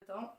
Attends.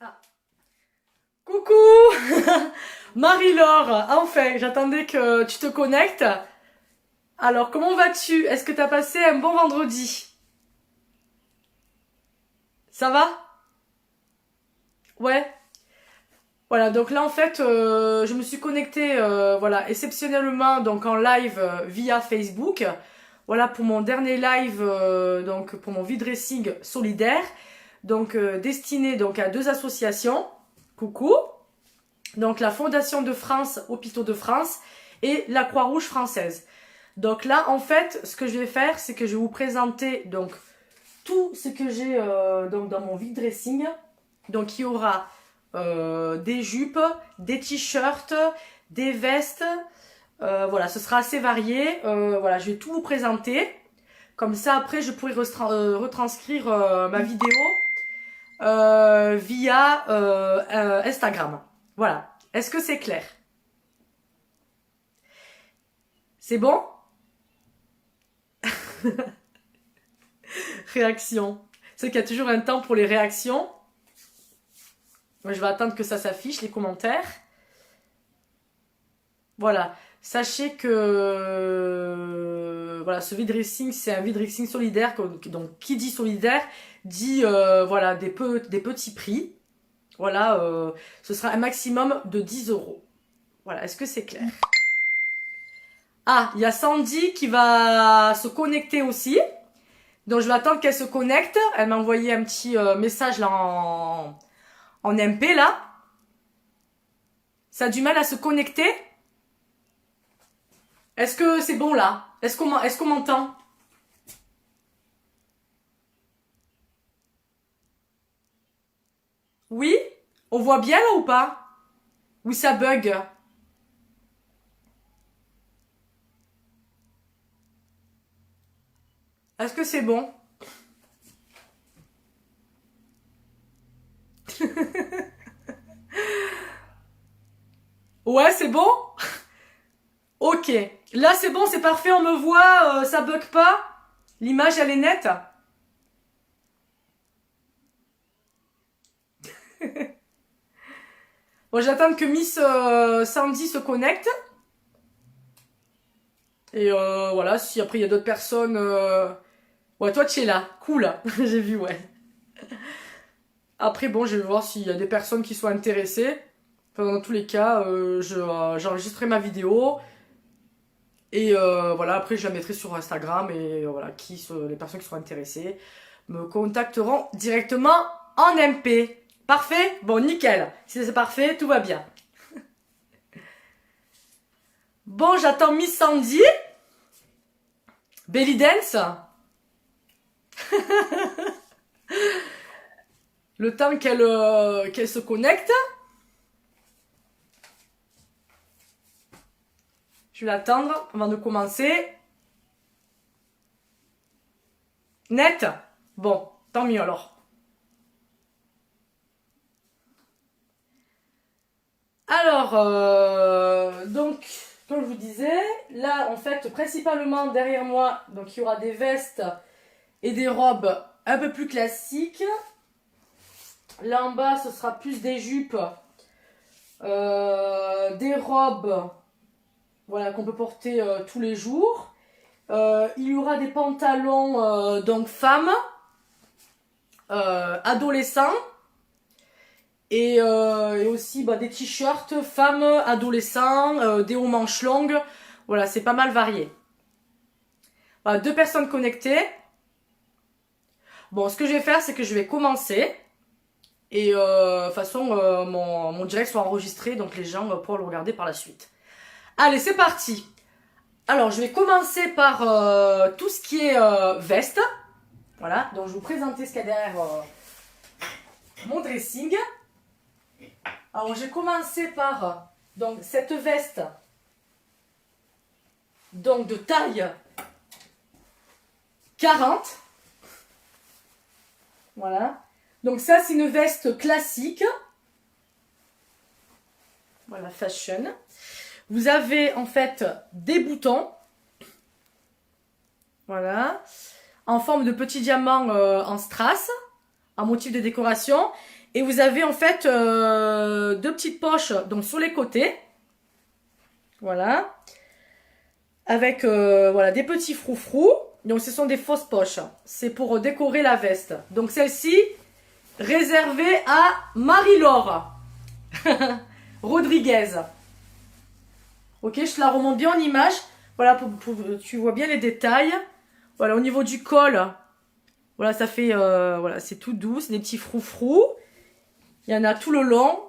Ah. Coucou Marie-Laure, enfin, j'attendais que tu te connectes. Alors, comment vas-tu? Est-ce que t'as passé un bon vendredi? Ça va? Ouais. Voilà, donc là en fait, je me suis connectée, voilà, exceptionnellement donc en live via Facebook. Voilà pour mon dernier live, donc pour mon vide-dressing solidaire, donc destiné donc à deux associations. Coucou. Donc la Fondation de France, Hôpitaux de France et la Croix-Rouge française. Donc là en fait, ce que je vais faire, c'est que je vais vous présenter donc tout ce que j'ai donc dans mon vide-dressing. Donc il y aura des jupes, des t-shirts, des vestes. Voilà, ce sera assez varié. Voilà, je vais tout vous présenter. Comme ça, après, je pourrai retranscrire ma vidéo via Instagram. Voilà. Est-ce que c'est clair? C'est bon? Réaction. C'est qu'il y a toujours un temps pour les réactions. Moi, je vais attendre que ça s'affiche, les commentaires. Voilà. Sachez que voilà, ce vide-dressing, c'est un vide-dressing solidaire. Donc, qui dit solidaire dit voilà, des petits prix. Voilà, ce sera un maximum de 10 euros. Voilà, est-ce que c'est clair? Ah, il y a Sandy qui va se connecter aussi. Donc, je vais attendre qu'elle se connecte. Elle m'a envoyé un petit message là en MP là. Ça a du mal à se connecter. Est-ce que c'est bon là? Est-ce qu'on m'entend? Oui? On voit bien là ou pas? Oui, ça bug. Est-ce que c'est bon? Ouais, c'est bon? Ok. Là, c'est bon, c'est parfait, on me voit, ça bug pas. L'image, elle est nette. Bon, j'attends que Miss Sandy se connecte. Et voilà, si après il y a d'autres personnes... Ouais, toi, tu es là. Cool. J'ai vu, ouais. Après, bon, je vais voir s'il y a des personnes qui sont intéressées. Enfin, dans tous les cas, j'enregistrerai ma vidéo. Et voilà, après, je la mettrai sur Instagram. Et voilà, les personnes qui seront intéressées me contacteront directement en MP. Parfait? Bon, nickel. Si c'est parfait, tout va bien. Bon, j'attends Miss Sandy. Belly Dance. Le temps qu'elle se connecte. Je vais l'attendre avant de commencer. Net? Bon, tant mieux alors. Alors, donc, comme je vous disais, là, en fait, principalement derrière moi, donc il y aura des vestes et des robes un peu plus classiques. Là en bas, ce sera plus des jupes, des robes, voilà, qu'on peut porter tous les jours. Il y aura des pantalons, donc femmes, adolescents. Et aussi des t-shirts femmes, adolescents, des hauts manches longues. Voilà, c'est pas mal varié. Voilà, 2 personnes connectées. Bon, ce que je vais faire, c'est que je vais commencer. Et de toute façon, mon direct sera enregistré, donc les gens pourront le regarder par la suite. Allez, c'est parti. Alors, je vais commencer par tout ce qui est veste. Voilà, donc je vais vous présenter ce qu'il y a derrière mon dressing. Alors, j'ai commencé par donc, cette veste donc, de taille 40. Voilà. Donc ça, c'est une veste classique. Voilà, fashion. Vous avez en fait des boutons. Voilà. En forme de petits diamants en strass, en motif de décoration. Et vous avez en fait 2 petites poches donc sur les côtés. Voilà. Avec voilà, des petits froufrous. Donc ce sont des fausses poches. C'est pour décorer la veste. Donc celle-ci, réservée à Marie-Laure Rodriguez. Ok, je te la remonte bien en image. Voilà, tu vois bien les détails. Voilà, au niveau du col, voilà, ça fait, voilà, c'est tout doux, c'est des petits froufrous. Il y en a tout le long.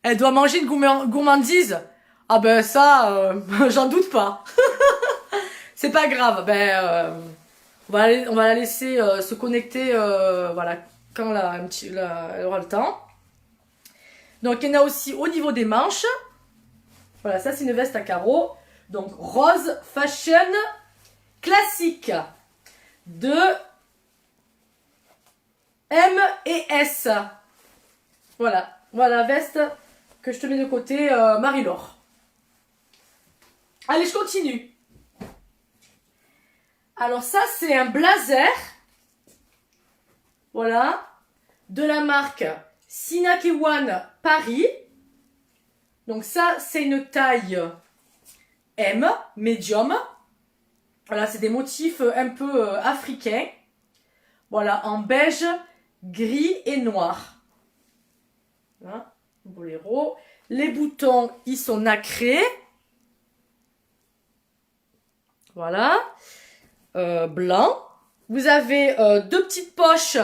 Elle doit manger une gourmandise. Ah ben ça, j'en doute pas. C'est pas grave. Ben, on va la laisser se connecter, voilà, quand elle aura le temps. Donc il y en a aussi au niveau des manches. Voilà, ça c'est une veste à carreaux. Donc rose fashion classique de M et S. Voilà, voilà la veste que je te mets de côté, Marie-Laure. Allez, je continue. Alors ça, c'est un blazer. Voilà. De la marque Sinakewan Paris. Donc ça, c'est une taille M, médium. Voilà, c'est des motifs un peu africains. Voilà, en beige, gris et noir. Voilà, boléro. Les boutons, ils sont nacrés. Voilà. Blanc. Vous avez 2 petites poches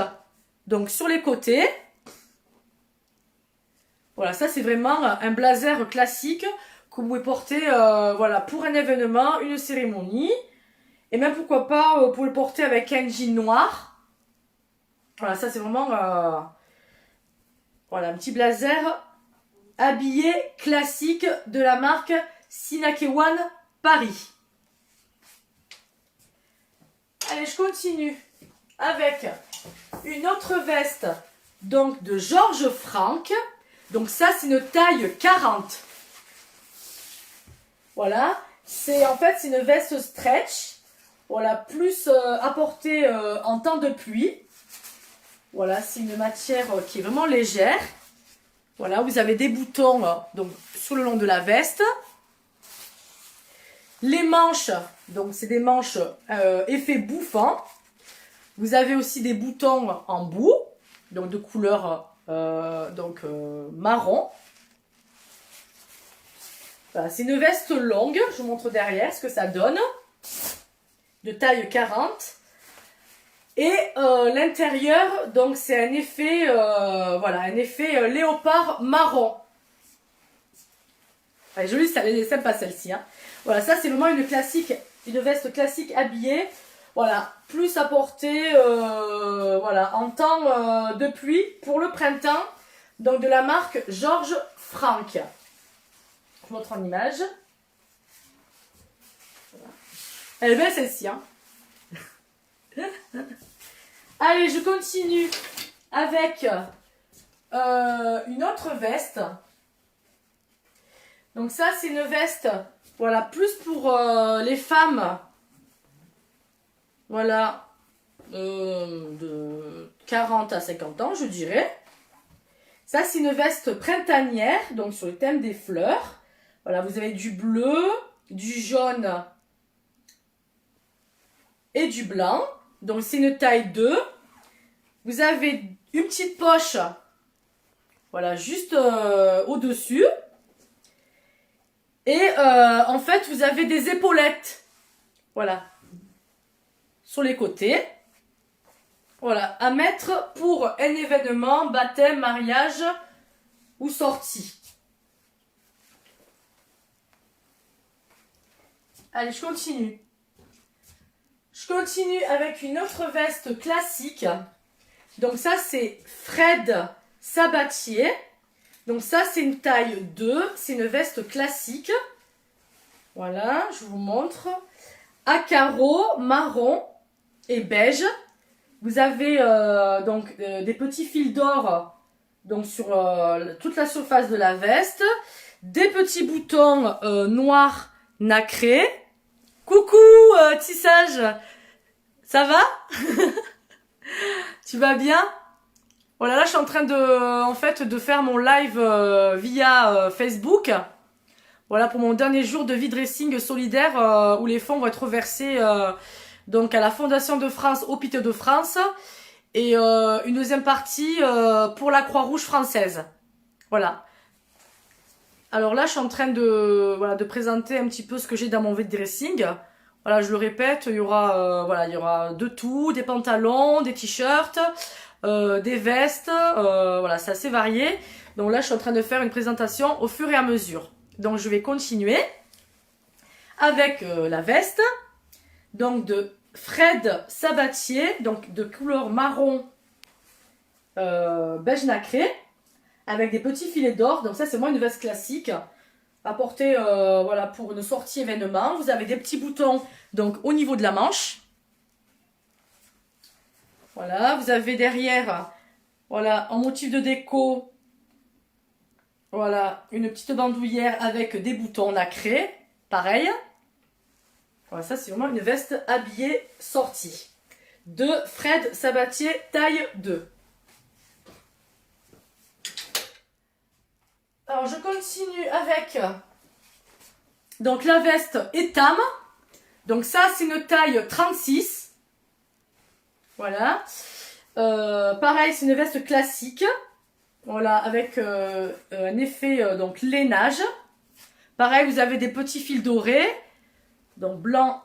donc sur les côtés. Voilà, ça c'est vraiment un blazer classique que vous pouvez porter voilà, pour un événement, une cérémonie. Et même pourquoi pas, vous pouvez le porter avec un jean noir. Voilà, ça c'est vraiment voilà, un petit blazer habillé classique de la marque Sinakewan Paris. Allez, je continue avec une autre veste, donc de Georges Franck. Donc ça, c'est une taille 40. Voilà. C'est en fait, c'est une veste stretch. Voilà, plus apportée en temps de pluie. Voilà, c'est une matière qui est vraiment légère. Voilà, vous avez des boutons donc sur le long de la veste. Les manches, donc c'est des manches effet bouffant. Vous avez aussi des boutons en bout, donc de couleur marron. Voilà, c'est une veste longue, je vous montre derrière ce que ça donne, de taille 40. Et l'intérieur, donc c'est un effet, un effet léopard marron. Elle est jolie, elle est sympa celle-ci. Hein. Voilà, ça c'est vraiment une veste classique habillée. Voilà, plus à porter en temps de pluie pour le printemps. Donc de la marque Georges Franck. Je vous montre en image. Voilà. Elle est belle celle-ci. Hein. Allez, je continue avec une autre veste. Donc ça, c'est une veste, voilà, plus pour les femmes, voilà, de 40 à 50 ans, je dirais. Ça, c'est une veste printanière, donc sur le thème des fleurs. Voilà, vous avez du bleu, du jaune et du blanc. Donc, c'est une taille 2. Vous avez une petite poche, voilà, juste au-dessus. Et en fait, vous avez des épaulettes, voilà, sur les côtés. Voilà, à mettre pour un événement, baptême, mariage ou sortie. Allez, je continue. Je continue avec une autre veste classique. Donc ça, c'est Fred Sabatier. Donc ça, c'est une taille 2. C'est une veste classique. Voilà, je vous montre. À carreaux, marron et beige. Vous avez des petits fils d'or donc sur toute la surface de la veste. Des petits boutons noirs nacrés. Coucou tissage, ça va? Tu vas bien? Voilà, là je suis en train de faire mon live via Facebook. Voilà, pour mon dernier jour de vide dressing solidaire où les fonds vont être reversés donc à la Fondation de France, Hôpitaux de France, et une deuxième partie pour la Croix-Rouge française. Voilà. Alors là, je suis en train de présenter un petit peu ce que j'ai dans mon vide dressing. Voilà, je le répète, il y aura de tout, des pantalons, des t-shirts, des vestes, voilà, c'est assez varié. Donc là, je suis en train de faire une présentation au fur et à mesure. Donc je vais continuer avec la veste, donc de Fred Sabatier, donc de couleur marron beige nacré, avec des petits filets d'or. Donc ça, c'est moi une veste classique à porter voilà, pour une sortie événement. Vous avez des petits boutons donc au niveau de la manche. Voilà, vous avez derrière, voilà, en motif de déco, voilà, une petite bandoulière avec des boutons nacrés, pareil. Voilà, ça c'est vraiment une veste habillée sortie. De Fred Sabatier, taille 2. Alors je continue avec donc la veste Etam. Donc ça c'est une taille 36. Voilà. Pareil, c'est une veste classique. Voilà, avec un effet donc lainage. Pareil, vous avez des petits fils dorés. Donc blanc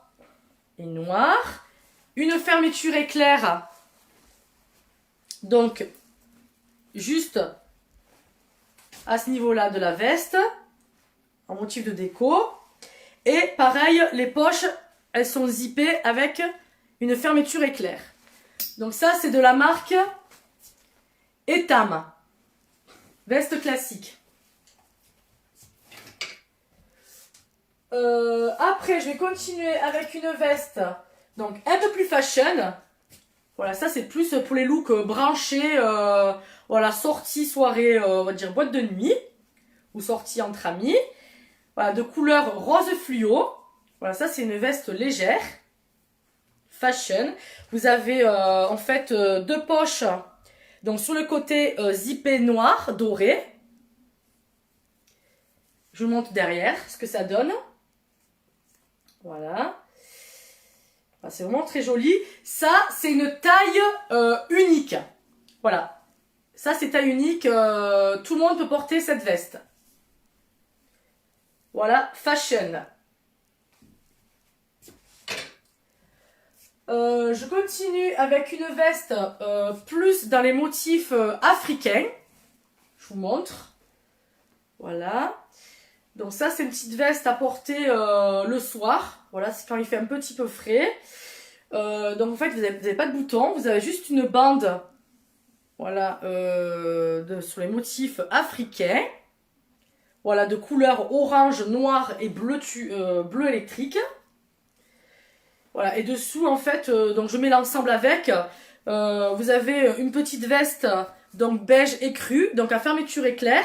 et noir. Une fermeture éclair. Donc juste à ce niveau-là de la veste. En motif de déco. Et pareil, les poches, elles sont zippées avec une fermeture éclair. Donc ça, c'est de la marque Etam. Veste classique. Après, je vais continuer avec une veste donc un peu plus fashion. Voilà, ça c'est plus pour les looks branchés, voilà, sortie, soirée, on va dire boîte de nuit, ou sortie entre amis. Voilà, de couleur rose fluo. Voilà, ça c'est une veste légère, fashion. Vous avez en fait deux poches, donc sur le côté zippé noir, doré. Je vous montre derrière ce que ça donne. Voilà. C'est vraiment très joli. Ça, c'est une taille unique. Voilà. Ça, c'est taille unique. Tout le monde peut porter cette veste. Voilà, fashion. Je continue avec une veste plus dans les motifs africains. Je vous montre. Voilà. Donc ça, c'est une petite veste à porter le soir. Voilà, c'est quand il fait un petit peu frais. Donc en fait, vous n'avez pas de bouton. Vous avez juste une bande, voilà, sur les motifs africains. Voilà, de couleur orange, noir et bleu électrique. Voilà, et dessous, en fait, donc je mets l'ensemble avec. Vous avez une petite veste, donc beige écru, donc à fermeture éclair.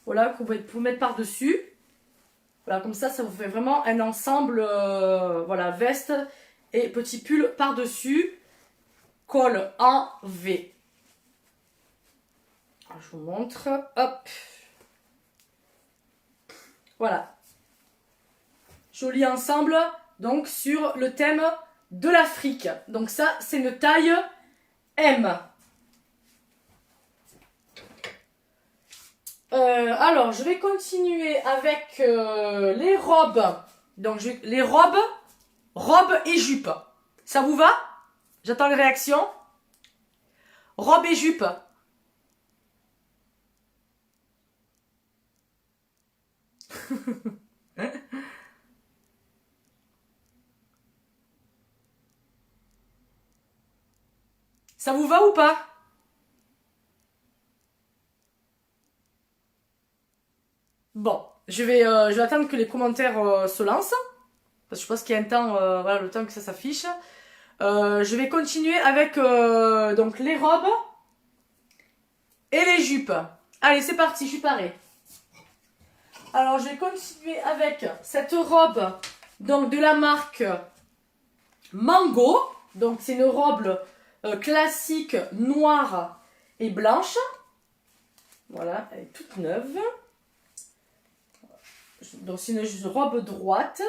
Voilà, que vous pouvez mettre par-dessus. Voilà, comme ça vous fait vraiment un ensemble, voilà, veste et petit pull par-dessus. Col en V. Alors, je vous montre. Hop. Voilà. Joli ensemble, donc sur le thème de l'Afrique. Donc ça, c'est une taille M. Alors, je vais continuer avec les robes. Donc, les robes et jupes. Ça vous va? J'attends les réactions. Robes et jupes. Ça vous va ou pas? Bon, je vais attendre que les commentaires se lancent. Parce que je pense qu'il y a un temps, voilà, le temps que ça s'affiche. Je vais continuer avec donc les robes et les jupes. Allez, c'est parti, je suis parée. Alors, je vais continuer avec cette robe donc de la marque Mango. Donc, c'est une robe classique noire et blanche. Voilà, elle est toute neuve. Donc, c'est une robe droite.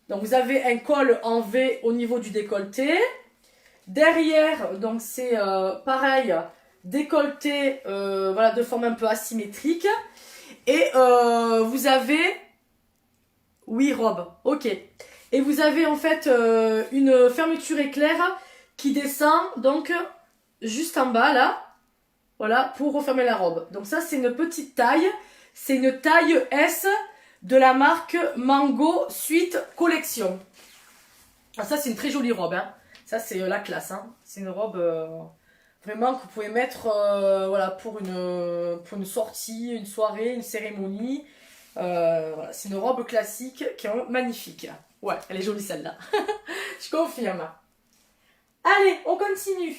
Donc, vous avez un col en V au niveau du décolleté. Derrière, donc c'est pareil, décolleté, voilà, de forme un peu asymétrique. Et vous avez... Oui, robe, ok. Et vous avez en fait une fermeture éclair qui descend donc juste en bas là. Voilà, pour refermer la robe. Donc ça, c'est une petite taille. C'est une taille S de la marque Mango Suite Collection. Ah, ça, c'est une très jolie robe. Hein. Ça, c'est la classe. Hein. C'est une robe vraiment que vous pouvez mettre voilà, pour une sortie, une soirée, une cérémonie. Voilà, c'est une robe classique qui est magnifique. Ouais, elle est jolie celle-là. Je confirme. Allez, on continue.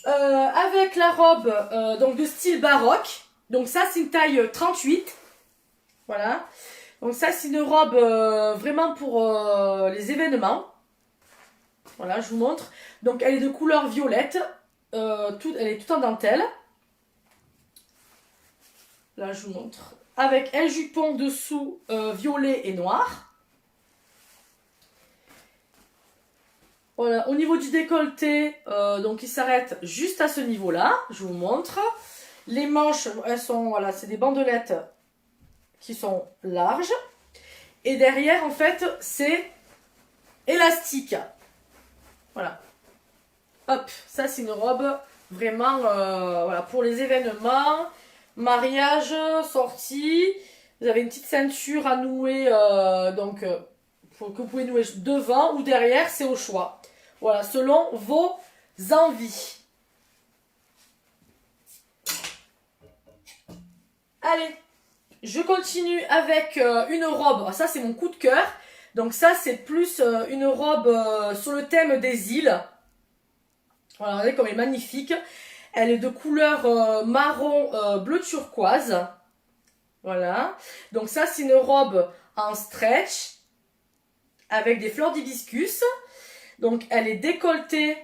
Avec la robe donc de style baroque. Donc ça, c'est une taille 38. Voilà. Donc ça, c'est une robe vraiment pour les événements. Voilà, je vous montre. Donc elle est de couleur violette. Elle est toute en dentelle. Là, je vous montre. Avec un jupon dessous violet et noir. Voilà, au niveau du décolleté, donc il s'arrête juste à ce niveau-là. Je vous montre. Les manches, elles sont, voilà, c'est des bandelettes qui sont larges. Et derrière, en fait, c'est élastique. Voilà. Hop, ça c'est une robe vraiment voilà, pour les événements, mariage, sortie. Vous avez une petite ceinture à nouer, donc que vous pouvez nouer devant ou derrière, c'est au choix. Voilà, selon vos envies. Allez, je continue avec une robe. Ça, c'est mon coup de cœur. Donc ça, c'est plus une robe sur le thème des îles. Voilà, regardez comme elle est magnifique. Elle est de couleur marron bleu turquoise. Voilà. Donc ça, c'est une robe en stretch avec des fleurs d'hibiscus. Donc elle est décolletée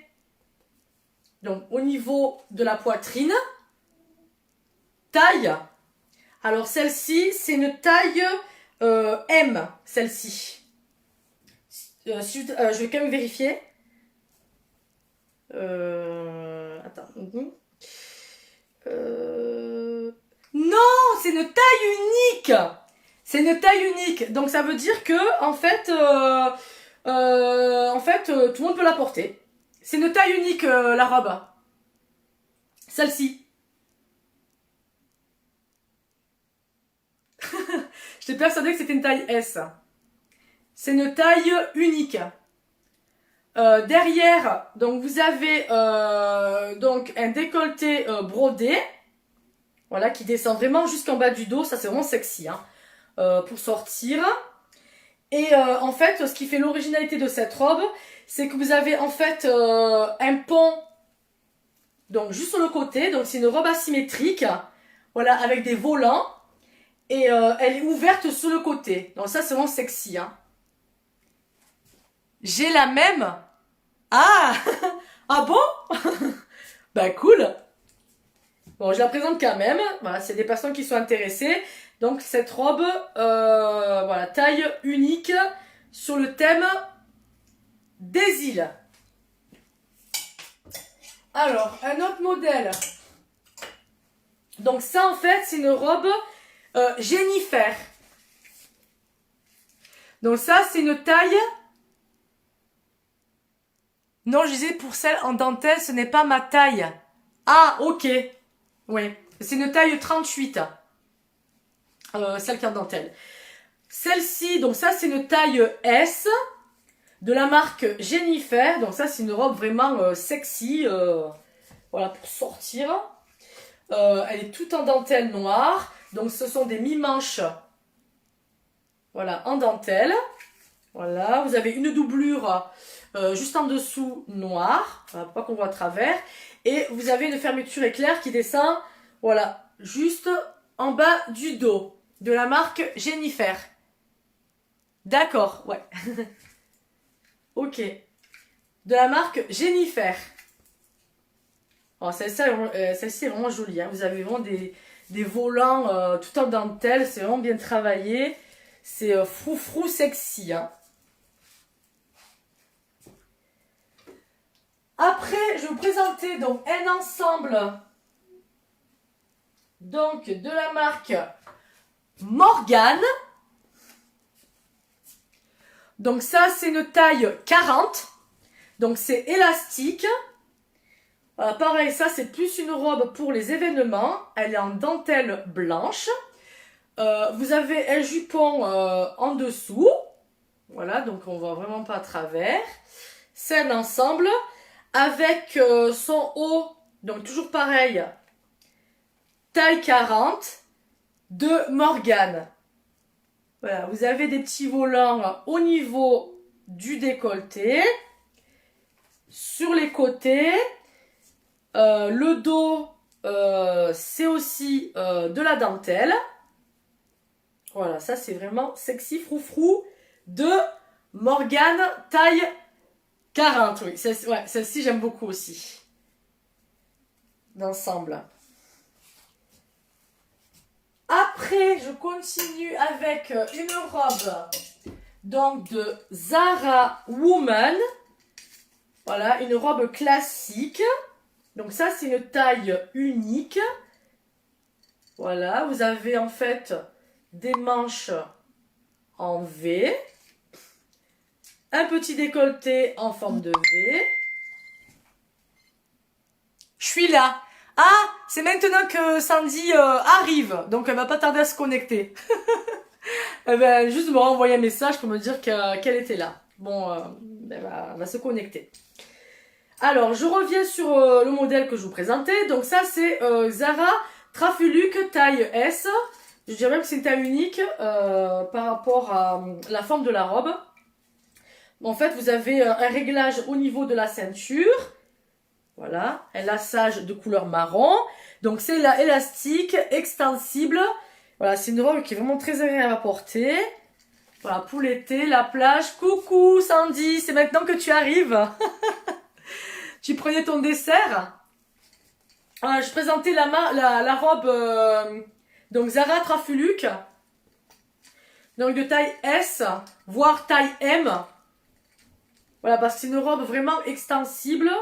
donc, au niveau de la poitrine. Taille. Alors celle-ci, c'est une taille M, celle-ci. Je vais quand même vérifier. Attends. Non, c'est une taille unique. C'est une taille unique. Donc ça veut dire que en fait, tout le monde peut la porter. C'est une taille unique la robe. Celle-ci. J'étais persuadée que c'était une taille S. C'est une taille unique. Derrière, donc vous avez donc un décolleté brodé, voilà, qui descend vraiment jusqu'en bas du dos. Ça c'est vraiment sexy, hein, pour sortir. Et en fait, ce qui fait l'originalité de cette robe, c'est que vous avez en fait un pont, donc juste sur le côté. Donc c'est une robe asymétrique, voilà, avec des volants. Et elle est ouverte sur le côté. Donc ça c'est vraiment sexy, hein. J'ai la même. Ah ah bon. Bah cool. Bon, je la présente quand même. Voilà, c'est des personnes qui sont intéressées. Donc cette robe, voilà, taille unique sur le thème des îles. Alors, un autre modèle. Donc ça en fait, c'est une robe Jennifer. Donc ça, c'est une taille... Non, je disais pour celle en dentelle, ce n'est pas ma taille. Ah, ok. Oui, c'est une taille 38. Celle qui est en dentelle. Celle-ci, donc ça, c'est une taille S de la marque Jennifer. Donc ça, c'est une robe vraiment sexy. Voilà, pour sortir. Elle est toute en dentelle noire. Donc ce sont des mi-manches. Voilà, en dentelle. Voilà, vous avez une doublure juste en dessous noire, voilà, pour pas qu'on voit à travers. Et vous avez une fermeture éclair qui descend, voilà, juste en bas du dos, de la marque Jennifer. D'accord, ouais. Ok. De la marque Jennifer. Oh, celle-ci est vraiment jolie, hein. Vous avez vraiment des volants tout en dentelle, c'est vraiment bien travaillé. C'est froufrou sexy, hein. Après, je vais vous présenter donc un ensemble donc de la marque Morgan. Donc ça, c'est une taille 40. Donc c'est élastique. Voilà, pareil, ça c'est plus une robe pour les événements. Elle est en dentelle blanche. Vous avez un jupon en dessous. Voilà, donc on voit vraiment pas à travers. C'est un ensemble avec son haut, donc toujours pareil, taille 40 de Morgan. Voilà, vous avez des petits volants au niveau du décolleté, sur les côtés, le dos, c'est aussi de la dentelle. Voilà, ça c'est vraiment sexy froufrou de Morgan, taille 40, oui. Celle-ci, j'aime beaucoup aussi. D'ensemble. Après, je continue avec une robe donc de Zara Woman. Voilà, une robe classique. Donc ça, c'est une taille unique. Voilà, vous avez en fait des manches en V. Un petit décolleté en forme de V. Je suis là. Ah, c'est maintenant que Sandy arrive. Donc elle va pas tarder à se connecter. Elle va juste me renvoyer un message pour me dire qu'elle était là. Bon, elle va se connecter. Alors, je reviens sur le modèle que je vous présentais. Donc ça, c'est Zara Trafuluc taille S. Je dirais même que c'est une taille unique par rapport à la forme de la robe. En fait, vous avez un réglage au niveau de la ceinture. Voilà, un laçage de couleur marron. Donc c'est élastique, extensible. Voilà, c'est une robe qui est vraiment très agréable à porter. Voilà, pour l'été, la plage. Coucou Sandy, c'est maintenant que tu arrives. Tu prenais ton dessert. Je présentais la robe donc Zara Trafuluc. Donc de taille S, voire taille M. Voilà, parce que c'est une robe vraiment extensible.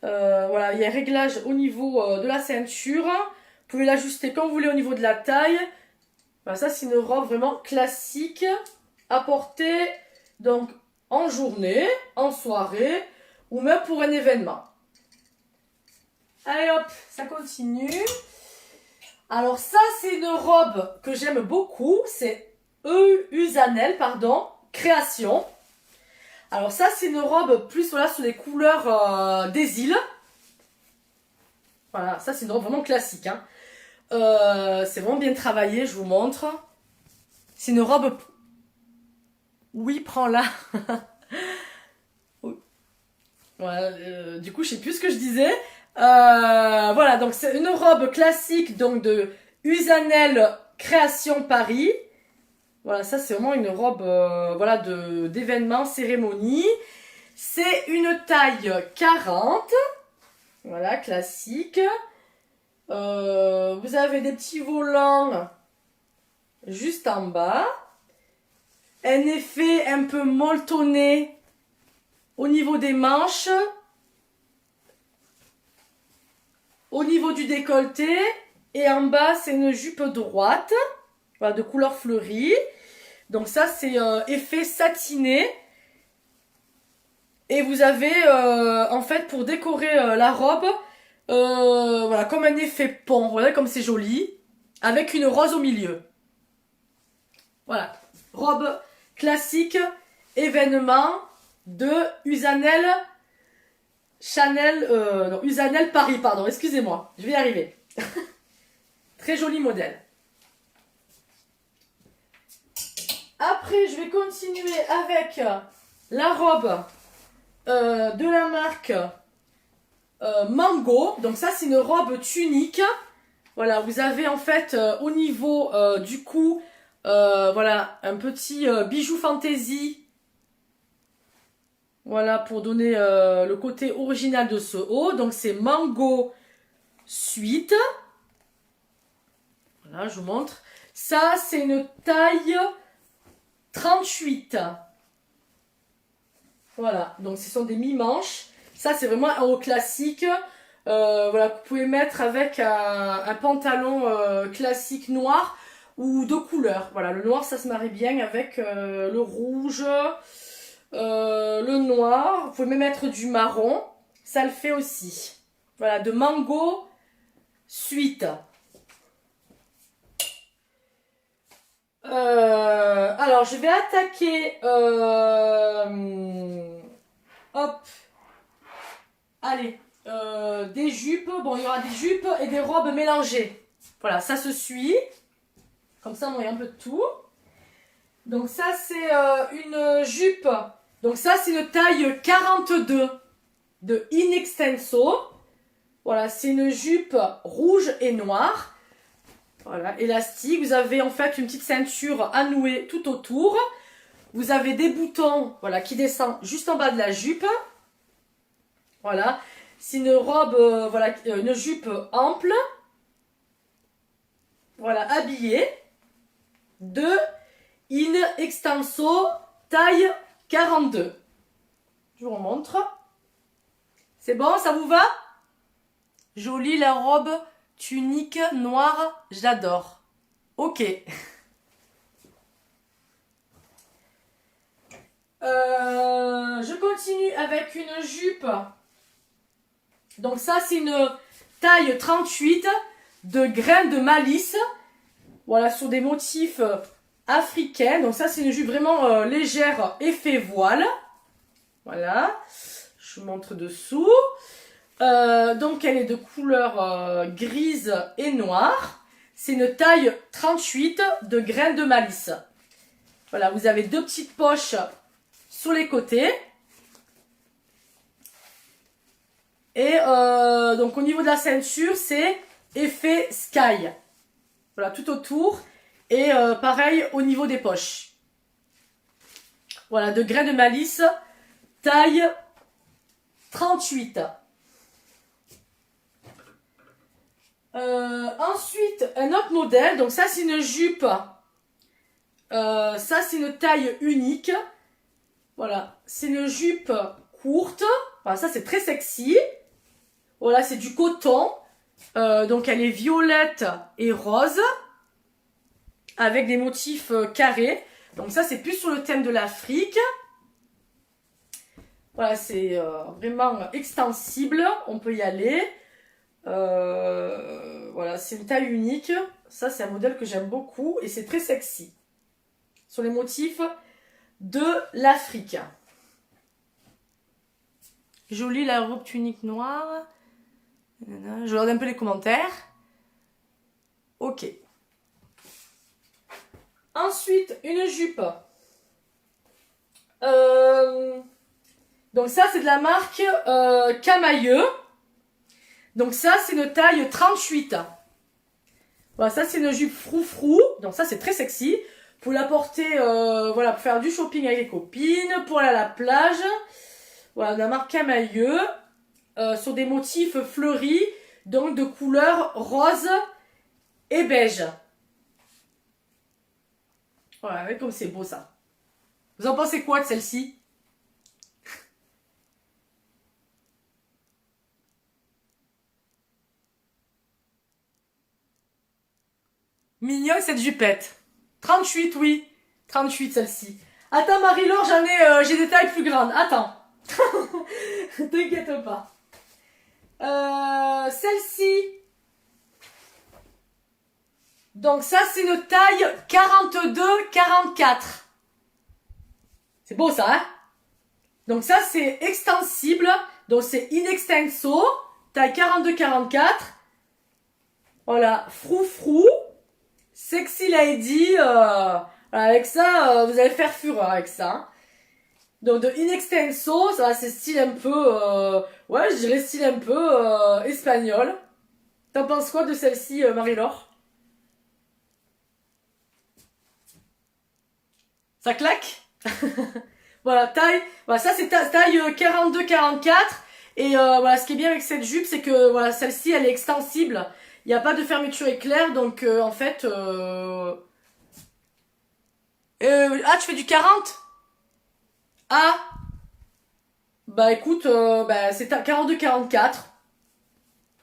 Voilà, il y a un réglage au niveau de la ceinture. Vous pouvez l'ajuster comme vous voulez au niveau de la taille. Voilà, ça c'est une robe vraiment classique à porter donc en journée, en soirée ou même pour un événement. Allez hop, ça continue. Alors ça c'est une robe que j'aime beaucoup, c'est Usanel, pardon, Création. Alors ça c'est une robe plus voilà, sur les couleurs des îles. Voilà, ça c'est une robe vraiment classique. Hein. C'est vraiment bien travaillé, je vous montre. C'est une robe... Oui, prends-la. Voilà, du coup je sais plus ce que je disais. Voilà, donc c'est une robe classique donc de Usanel Création Paris. Voilà, ça c'est vraiment une robe voilà, d'événement, cérémonie. C'est une taille 40. Voilà, classique. Vous avez des petits volants juste en bas. Un effet un peu molletonné au niveau des manches. Au niveau du décolleté. Et en bas, c'est une jupe droite. Voilà, de couleur fleurie. Donc ça, c'est effet satiné. Et vous avez, en fait, pour décorer la robe, voilà, comme un effet pont. Voilà, comme c'est joli. Avec une rose au milieu. Voilà. Robe classique, événement de Usanel Usanel Paris, pardon, excusez-moi. Je vais y arriver. Très joli modèle. Après, je vais continuer avec la robe de la marque Mango. Donc ça, c'est une robe tunique. Voilà, vous avez en fait au niveau du cou, voilà, un petit bijou fantaisie. Voilà, pour donner le côté original de ce haut. Donc c'est Mango Suite. Voilà, je vous montre. Ça, c'est une taille 38. Voilà, donc ce sont des mi-manches. Ça, c'est vraiment un haut classique. Voilà, que vous pouvez mettre avec un pantalon classique noir ou de couleur. Voilà, le noir, ça se marie bien avec le rouge, le noir. Vous pouvez même mettre du marron. Ça le fait aussi. Voilà, de Mango Suite. Alors, je vais attaquer... hop. Allez. Des jupes. Bon, il y aura des jupes et des robes mélangées. Voilà, ça se suit. Comme ça, on a un peu de tout. Donc ça, c'est une jupe. Donc ça, c'est une taille 42 de In Extenso. Voilà, c'est une jupe rouge et noire. Voilà, élastique. Vous avez en fait une petite ceinture à nouer tout autour. Vous avez des boutons, voilà, qui descendent juste en bas de la jupe. Voilà, c'est une robe, voilà, une jupe ample. Voilà, habillée de In Extenso taille 42. Je vous remontre. C'est bon, ça vous va? Jolie la robe tunique noire, j'adore. Ok. Je continue avec une jupe. Donc ça, c'est une taille 38 de graines de malice. Voilà, sur des motifs africains. Donc ça, c'est une jupe vraiment légère, effet voile. Voilà. Je vous montre dessous. Donc elle est de couleur grise et noire. C'est une taille 38 de graines de malice. Voilà, vous avez deux petites poches sur les côtés. Et donc au niveau de la ceinture, c'est effet sky. Voilà, tout autour. Et pareil au niveau des poches. Voilà, de grains de malice, taille 38. Ensuite, un autre modèle. Donc ça, c'est une jupe. Ça, c'est une taille unique. Voilà, c'est une jupe courte. Voilà, ça, c'est très sexy. Voilà, c'est du coton. Donc, elle est violette et rose. Avec des motifs carrés. Donc ça, c'est plus sur le thème de l'Afrique. Voilà, c'est vraiment extensible. On peut y aller. Voilà, c'est une taille unique. Ça, c'est un modèle que j'aime beaucoup. Et c'est très sexy. Sur les motifs de l'Afrique. Jolie la robe tunique noire. Je regarde un peu les commentaires. Ok. Ensuite, une jupe. Donc ça, c'est de la marque Camailleux. Donc ça, c'est une taille 38. Voilà, ça, c'est une jupe froufrou. Donc ça, c'est très sexy. Pour la porter, voilà, pour faire du shopping avec les copines, pour aller à la plage. Voilà, de la marque Camailleux. Sur des motifs fleuris, donc de couleur rose et beige. Voilà, comme c'est beau ça. Vous en pensez quoi de celle-ci? Mignonne cette jupette. 38, oui. 38 celle-ci. Attends Marie-Laure, j'ai des tailles plus grandes. Attends. T'inquiète pas. Celle-ci. Donc ça, c'est une taille 42-44. C'est beau ça, hein? Donc ça, c'est extensible. Donc c'est in extenso. Taille 42-44. Voilà, froufrou. Sexy lady. Voilà, avec ça, vous allez faire fureur avec ça. Hein. Donc de in extenso, ça va, c'est style un peu... ouais, je dirais style un peu espagnol. T'en penses quoi de celle-ci, Marie-Laure? Ça claque? Voilà, taille. Voilà, ça c'est taille 42-44. Et voilà, ce qui est bien avec cette jupe, c'est que voilà, celle-ci, elle est extensible. Il n'y a pas de fermeture éclair, donc en fait... ah, tu fais du 40? Ah, bah écoute, bah, c'est 42-44.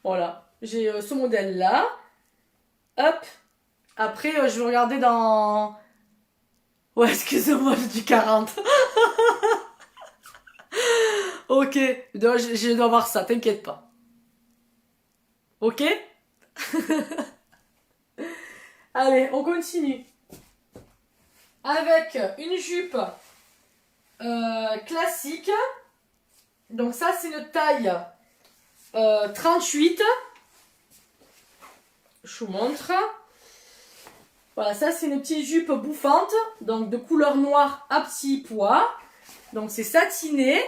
Voilà, j'ai ce modèle-là. Hop. Après, je vais regarder dans... Ouais, excusez-moi, j'ai du 40. Ok, je dois voir ça, t'inquiète pas. Ok? Allez, on continue. Avec une jupe classique. Donc ça, c'est une taille 38. Je vous montre. Voilà, ça, c'est une petite jupe bouffante. Donc de couleur noire à petits pois. Donc c'est satiné.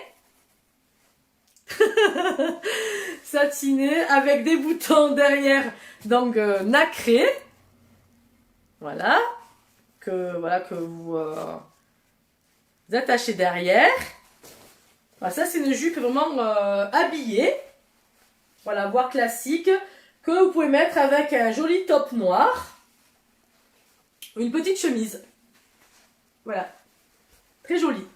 Satiné avec des boutons derrière. Donc nacré. Voilà. Que vous attachez derrière. Voilà, ça c'est une jupe vraiment habillée. Voilà, voire classique. Que vous pouvez mettre avec un joli top noir. Une petite chemise. Voilà. Très jolie.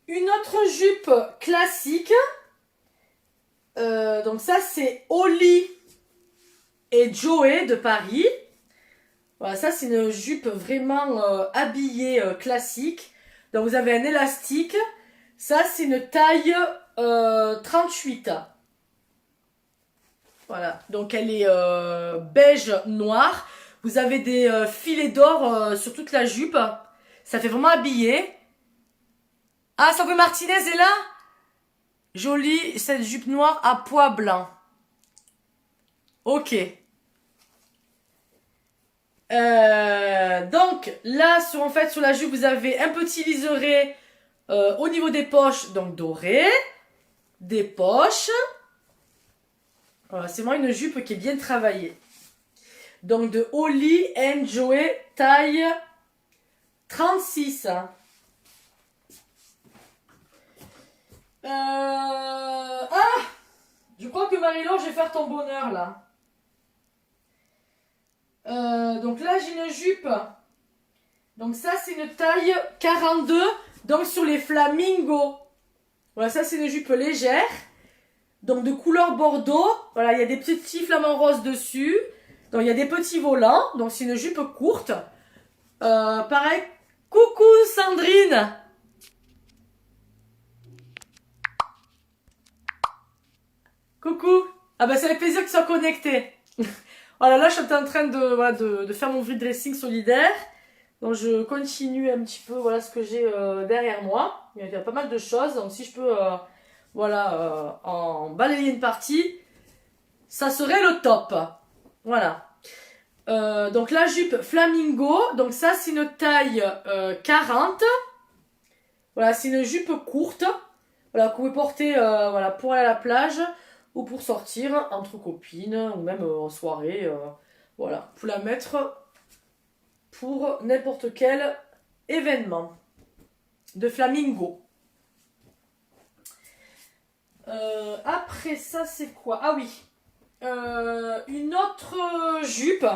Une autre jupe classique. Donc ça c'est Oli et Joey de Paris. Voilà, ça c'est une jupe vraiment habillée classique. Donc vous avez un élastique. Ça c'est une taille 38. Voilà, donc elle est beige noir. Vous avez des filets d'or sur toute la jupe. Ça fait vraiment habillé. Ah, Sandro Martinez est là? Jolie, cette jupe noire à pois blanc. Ok. Donc là, sur la jupe, vous avez un petit liseré Au niveau des poches, donc doré. Des poches. Voilà, c'est vraiment une jupe qui est bien travaillée. Donc de Holly and Joey, taille 36. Ah, je crois que Marie-Laure, je vais faire ton bonheur là. Donc là, j'ai une jupe. Donc ça, c'est une taille 42. Donc sur les flamingos. Voilà, ça, c'est une jupe légère. Donc de couleur bordeaux. Voilà, il y a des petits flamants roses dessus. Donc il y a des petits volants. Donc c'est une jupe courte. Pareil. Coucou Sandrine. Coucou. Ah bah c'est avec plaisir que tu sois connecté. Voilà, là je suis en train de, voilà, de faire mon vide dressing solidaire. Donc je continue un petit peu voilà ce que j'ai derrière moi. Il y a pas mal de choses. Donc si je peux voilà, en balayer une partie, ça serait le top. Voilà. Donc la jupe flamingo. Donc ça c'est une taille 40. Voilà, c'est une jupe courte. Voilà, que vous pouvez porter voilà, pour aller à la plage ou pour sortir entre copines ou même en soirée. Voilà, pour la mettre pour n'importe quel événement de flamingo. Après ça, c'est quoi? Ah oui, une autre jupe.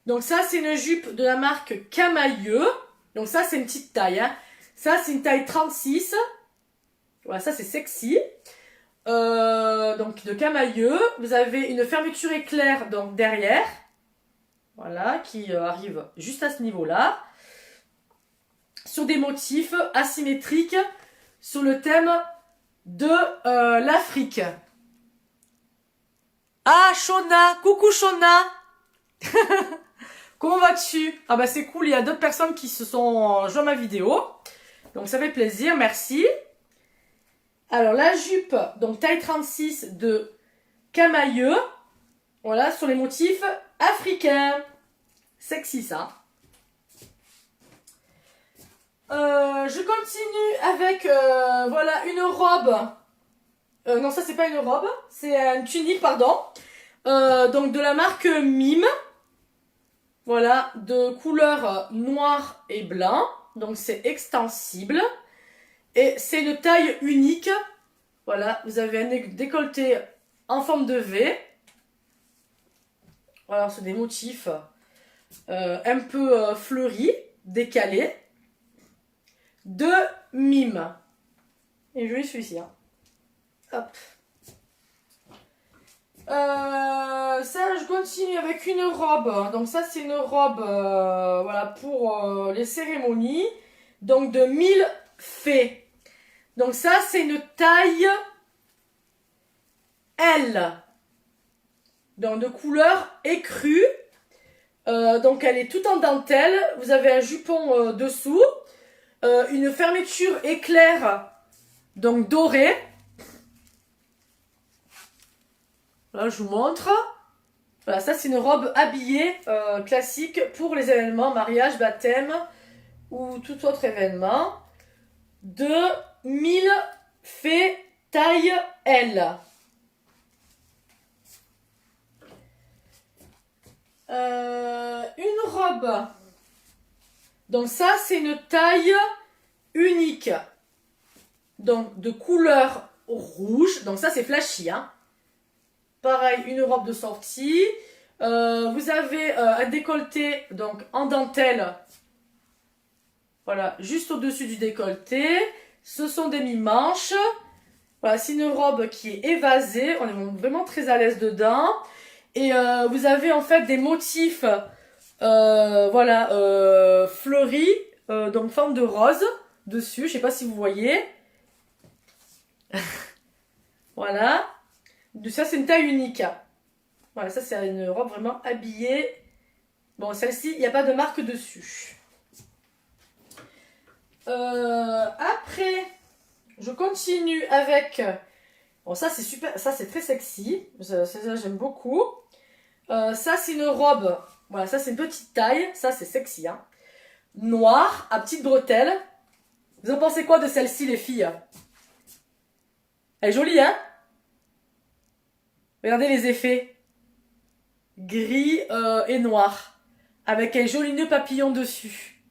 Donc ça, c'est une jupe de la marque Camailleux. Donc ça, c'est une petite taille. Hein. Ça, c'est une taille 36. Voilà, ça, c'est sexy. Donc de Camailleux. Vous avez une fermeture éclair donc derrière. Voilà, qui arrive juste à ce niveau-là. Sur des motifs asymétriques sur le thème de l'Afrique. Ah, Shona! Coucou Shona! Comment vas-tu? Ah bah c'est cool, il y a d'autres personnes qui se sont joints à ma vidéo. Donc ça fait plaisir, merci. Alors la jupe, donc taille 36 de Camailleux. Voilà, sur les motifs africains. Sexy ça. Je continue avec voilà une robe. Non, ça c'est pas une robe, c'est une tunique, pardon. Donc de la marque Mime. Voilà, de couleur noir et blanc. Donc c'est extensible. Et c'est une taille unique. Voilà, vous avez un décolleté en forme de V. Voilà, c'est des motifs un peu fleuris, décalés. De Mime. Et joli celui-ci. Hein. Hop. Ça, je continue avec une robe. Donc ça, c'est une robe voilà, pour les cérémonies. Donc de 1000 fées. Donc ça, c'est une taille L. Donc de couleur écrue. Donc elle est toute en dentelle. Vous avez un jupon dessous. Une fermeture éclair. Donc dorée. Là, je vous montre. Voilà, ça c'est une robe habillée classique pour les événements, mariage, baptême ou tout autre événement. De 1000 fées taille L. Une robe. Donc ça c'est une taille unique. Donc de couleur rouge. Donc ça c'est flashy. Hein. Pareil, une robe de sortie. Vous avez un décolleté donc en dentelle. Voilà, juste au-dessus du décolleté. Ce sont des mi-manches. Voilà, c'est une robe qui est évasée. On est vraiment très à l'aise dedans. Et vous avez en fait des motifs voilà, fleuris, donc forme de rose dessus. Je sais pas si vous voyez. Voilà. Ça, c'est une taille unique. Voilà, ça, c'est une robe vraiment habillée. Bon, celle-ci, il n'y a pas de marque dessus. Après, je continue avec... Bon, ça, c'est super. Ça, c'est très sexy. Ça, j'aime beaucoup. Ça, c'est une robe. Voilà, ça, c'est une petite taille. Ça, c'est sexy. Hein. Noir, à petites bretelles. Vous en pensez quoi de celle-ci, les filles? Elle est jolie, hein? Regardez les effets. Gris et noir. Avec un joli nœud papillon dessus.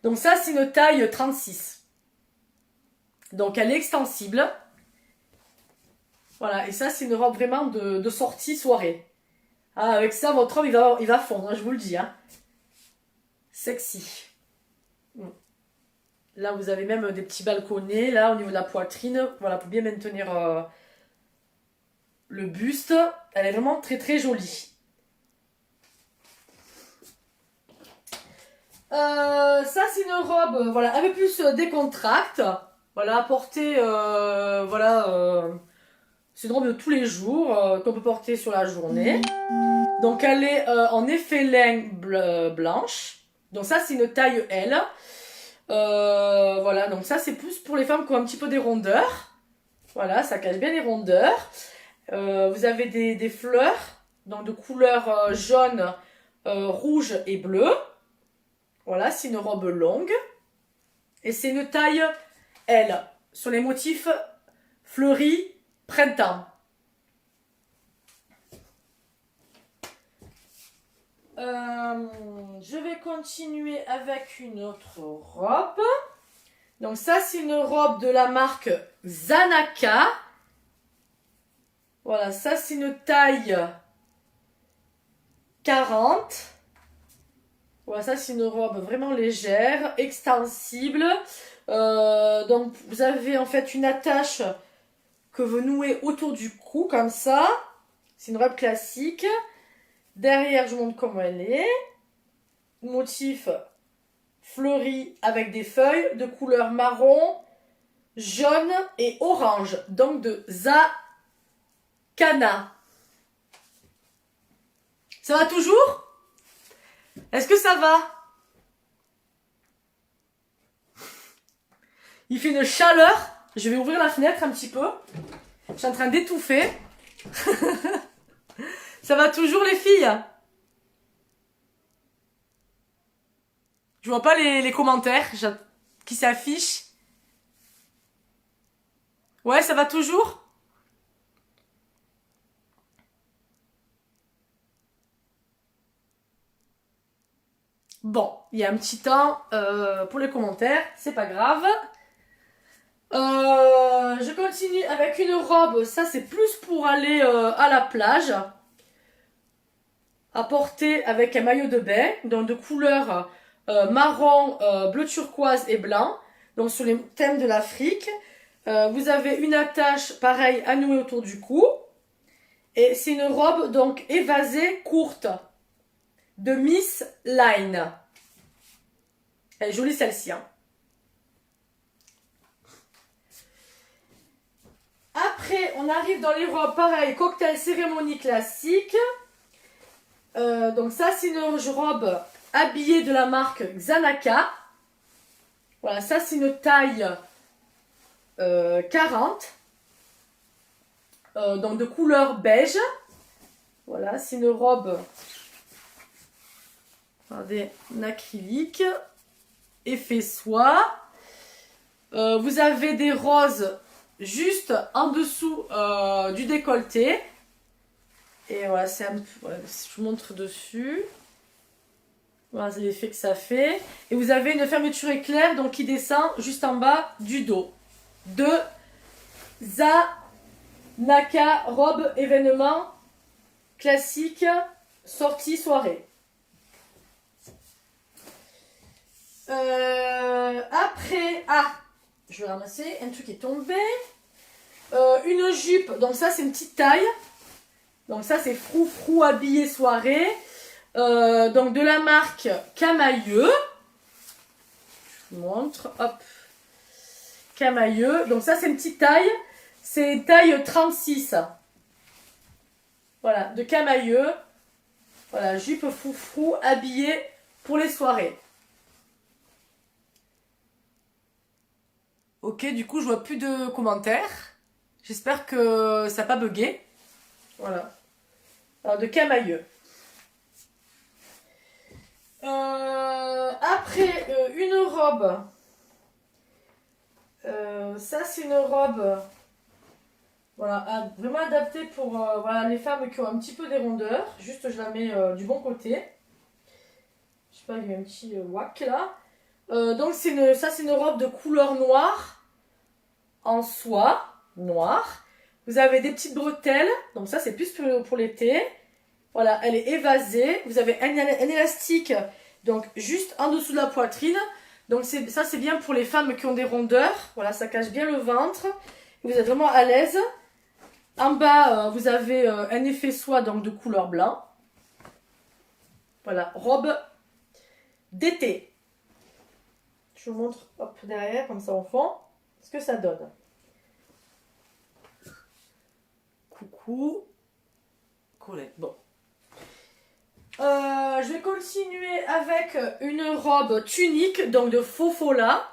Donc ça, c'est une taille 36. Donc elle est extensible. Voilà, et ça, c'est une robe vraiment de sortie soirée. Ah, avec ça, votre homme, il va fondre, hein, je vous le dis. Hein. Sexy. Là, vous avez même des petits balconnets, là, au niveau de la poitrine. Voilà, pour bien maintenir le buste. Elle est vraiment très, très jolie. Ça, c'est une robe, voilà, un peu plus décontracte. Voilà, portée, voilà... c'est une robe de tous les jours qu'on peut porter sur la journée. Donc elle est en effet laine blanche. Donc ça c'est une taille L. Voilà, donc ça c'est plus pour les femmes qui ont un petit peu des rondeurs. Voilà, ça cache bien les rondeurs. Vous avez des fleurs, donc de couleur jaune, rouge et bleu. Voilà, c'est une robe longue. Et c'est une taille L. Sur les motifs fleuris printemps. Je vais continuer avec une autre robe. Donc ça, c'est une robe de la marque Zanaka. Voilà, ça, c'est une taille 40. Voilà, ça, c'est une robe vraiment légère, extensible. Donc, vous avez en fait une attache que vous nouez autour du cou, comme ça. C'est une robe classique. Derrière, je vous montre comment elle est. Motif fleuri avec des feuilles de couleur marron, jaune et orange. Donc de Zakana. Ça va toujours? Est-ce que ça va? Il fait une chaleur. Je vais ouvrir la fenêtre un petit peu. Je suis en train d'étouffer. Ça va toujours les filles? Je vois pas les commentaires qui s'affichent. Ouais, ça va toujours? Bon, il y a un petit temps pour les commentaires, c'est pas grave. Je continue avec une robe, ça c'est plus pour aller à la plage. À porter avec un maillot de bain, donc de couleur marron, bleu turquoise et blanc. Donc sur les thèmes de l'Afrique. Vous avez une attache pareil à nouer autour du cou. Et c'est une robe donc évasée courte de Miss Line. Elle est jolie celle-ci. Hein. Après, on arrive dans les robes pareil, cocktail cérémonie classique. Donc ça, c'est une robe habillée de la marque Zanaka. Voilà, ça c'est une taille 40. Donc de couleur beige. Voilà, c'est une robe regardez, en acrylique. Effet soie. Vous avez des roses juste en dessous du décolleté. Et voilà, c'est un peu, voilà, je vous montre dessus. Voilà, c'est l'effet que ça fait. Et vous avez une fermeture éclair donc qui descend juste en bas du dos. De Zanaka, robe événement classique, sortie soirée. Après, je vais ramasser un truc qui est tombé. Une jupe, donc ça c'est une petite taille. Donc ça c'est frou habillé soirée. Donc de la marque Camailleux. Je vous montre. Hop. Camailleux. Donc ça c'est une petite taille. C'est taille 36. Voilà, de Camailleux. Voilà, jupe frou habillée pour les soirées. Ok, du coup je vois plus de commentaires. J'espère que ça n'a pas bugué. Voilà. Alors de Camailleux. Après, une robe Ça, c'est une robe voilà, vraiment adaptée pour voilà, les femmes qui ont un petit peu des rondeurs. Juste, je la mets du bon côté. Je sais pas, il y a un petit whack là. Donc, ça, c'est une robe de couleur noire en soie, noire. Vous avez des petites bretelles. Donc, ça, c'est plus pour l'été. Voilà, elle est évasée. Vous avez un élastique, donc juste en dessous de la poitrine. Donc ça, c'est bien pour les femmes qui ont des rondeurs. Voilà, ça cache bien le ventre. Vous êtes vraiment à l'aise. En bas, vous avez un effet soie, donc de couleur blanc. Voilà, robe d'été. Je vous montre, hop, derrière, comme ça au fond, ce que ça donne. Coucou. Colette, bon. Je vais continuer avec une robe tunique, donc de faux fola.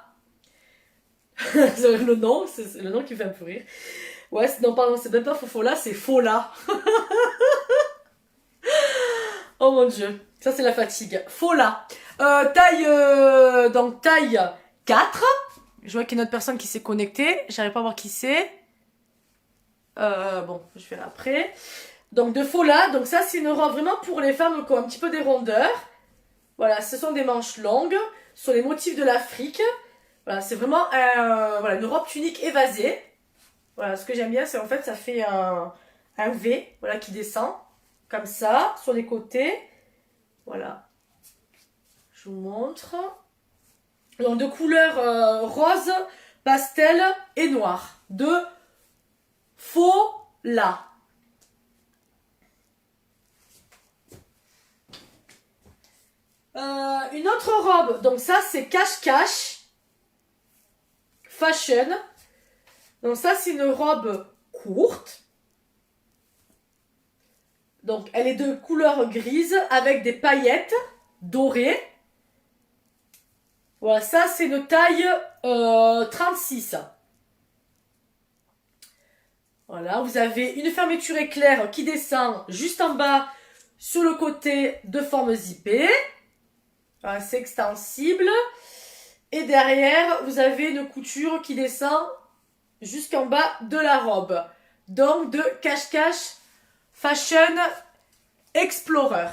Le nom, c'est le nom qui me fait un peu rire. Ouais, non, pardon, c'est même pas faux fola, c'est fola. Oh mon dieu, ça c'est la fatigue. Fola. Donc taille 4. Je vois qu'il y a une autre personne qui s'est connectée. J'arrive pas à voir qui c'est. Bon, je verrai après. Donc de fola, donc ça c'est une robe vraiment pour les femmes qui ont un petit peu des rondeurs. Voilà, ce sont des manches longues, sur les motifs de l'Afrique. Voilà, c'est vraiment voilà, une robe tunique évasée. Voilà, ce que j'aime bien, c'est en fait ça fait un V, voilà, qui descend, comme ça, sur les côtés. Voilà. Je vous montre. Donc de couleur rose, pastel et noir. De fola. Une autre robe, donc ça c'est cache-cache fashion. Donc ça c'est une robe courte. Donc elle est de couleur grise avec des paillettes dorées. Voilà, ça c'est une taille 36. Voilà, vous avez une fermeture éclair qui descend juste en bas sur le côté de forme zippée. C'est extensible. Et derrière, vous avez une couture qui descend jusqu'en bas de la robe. Donc de cache-cache Fashion Explorer.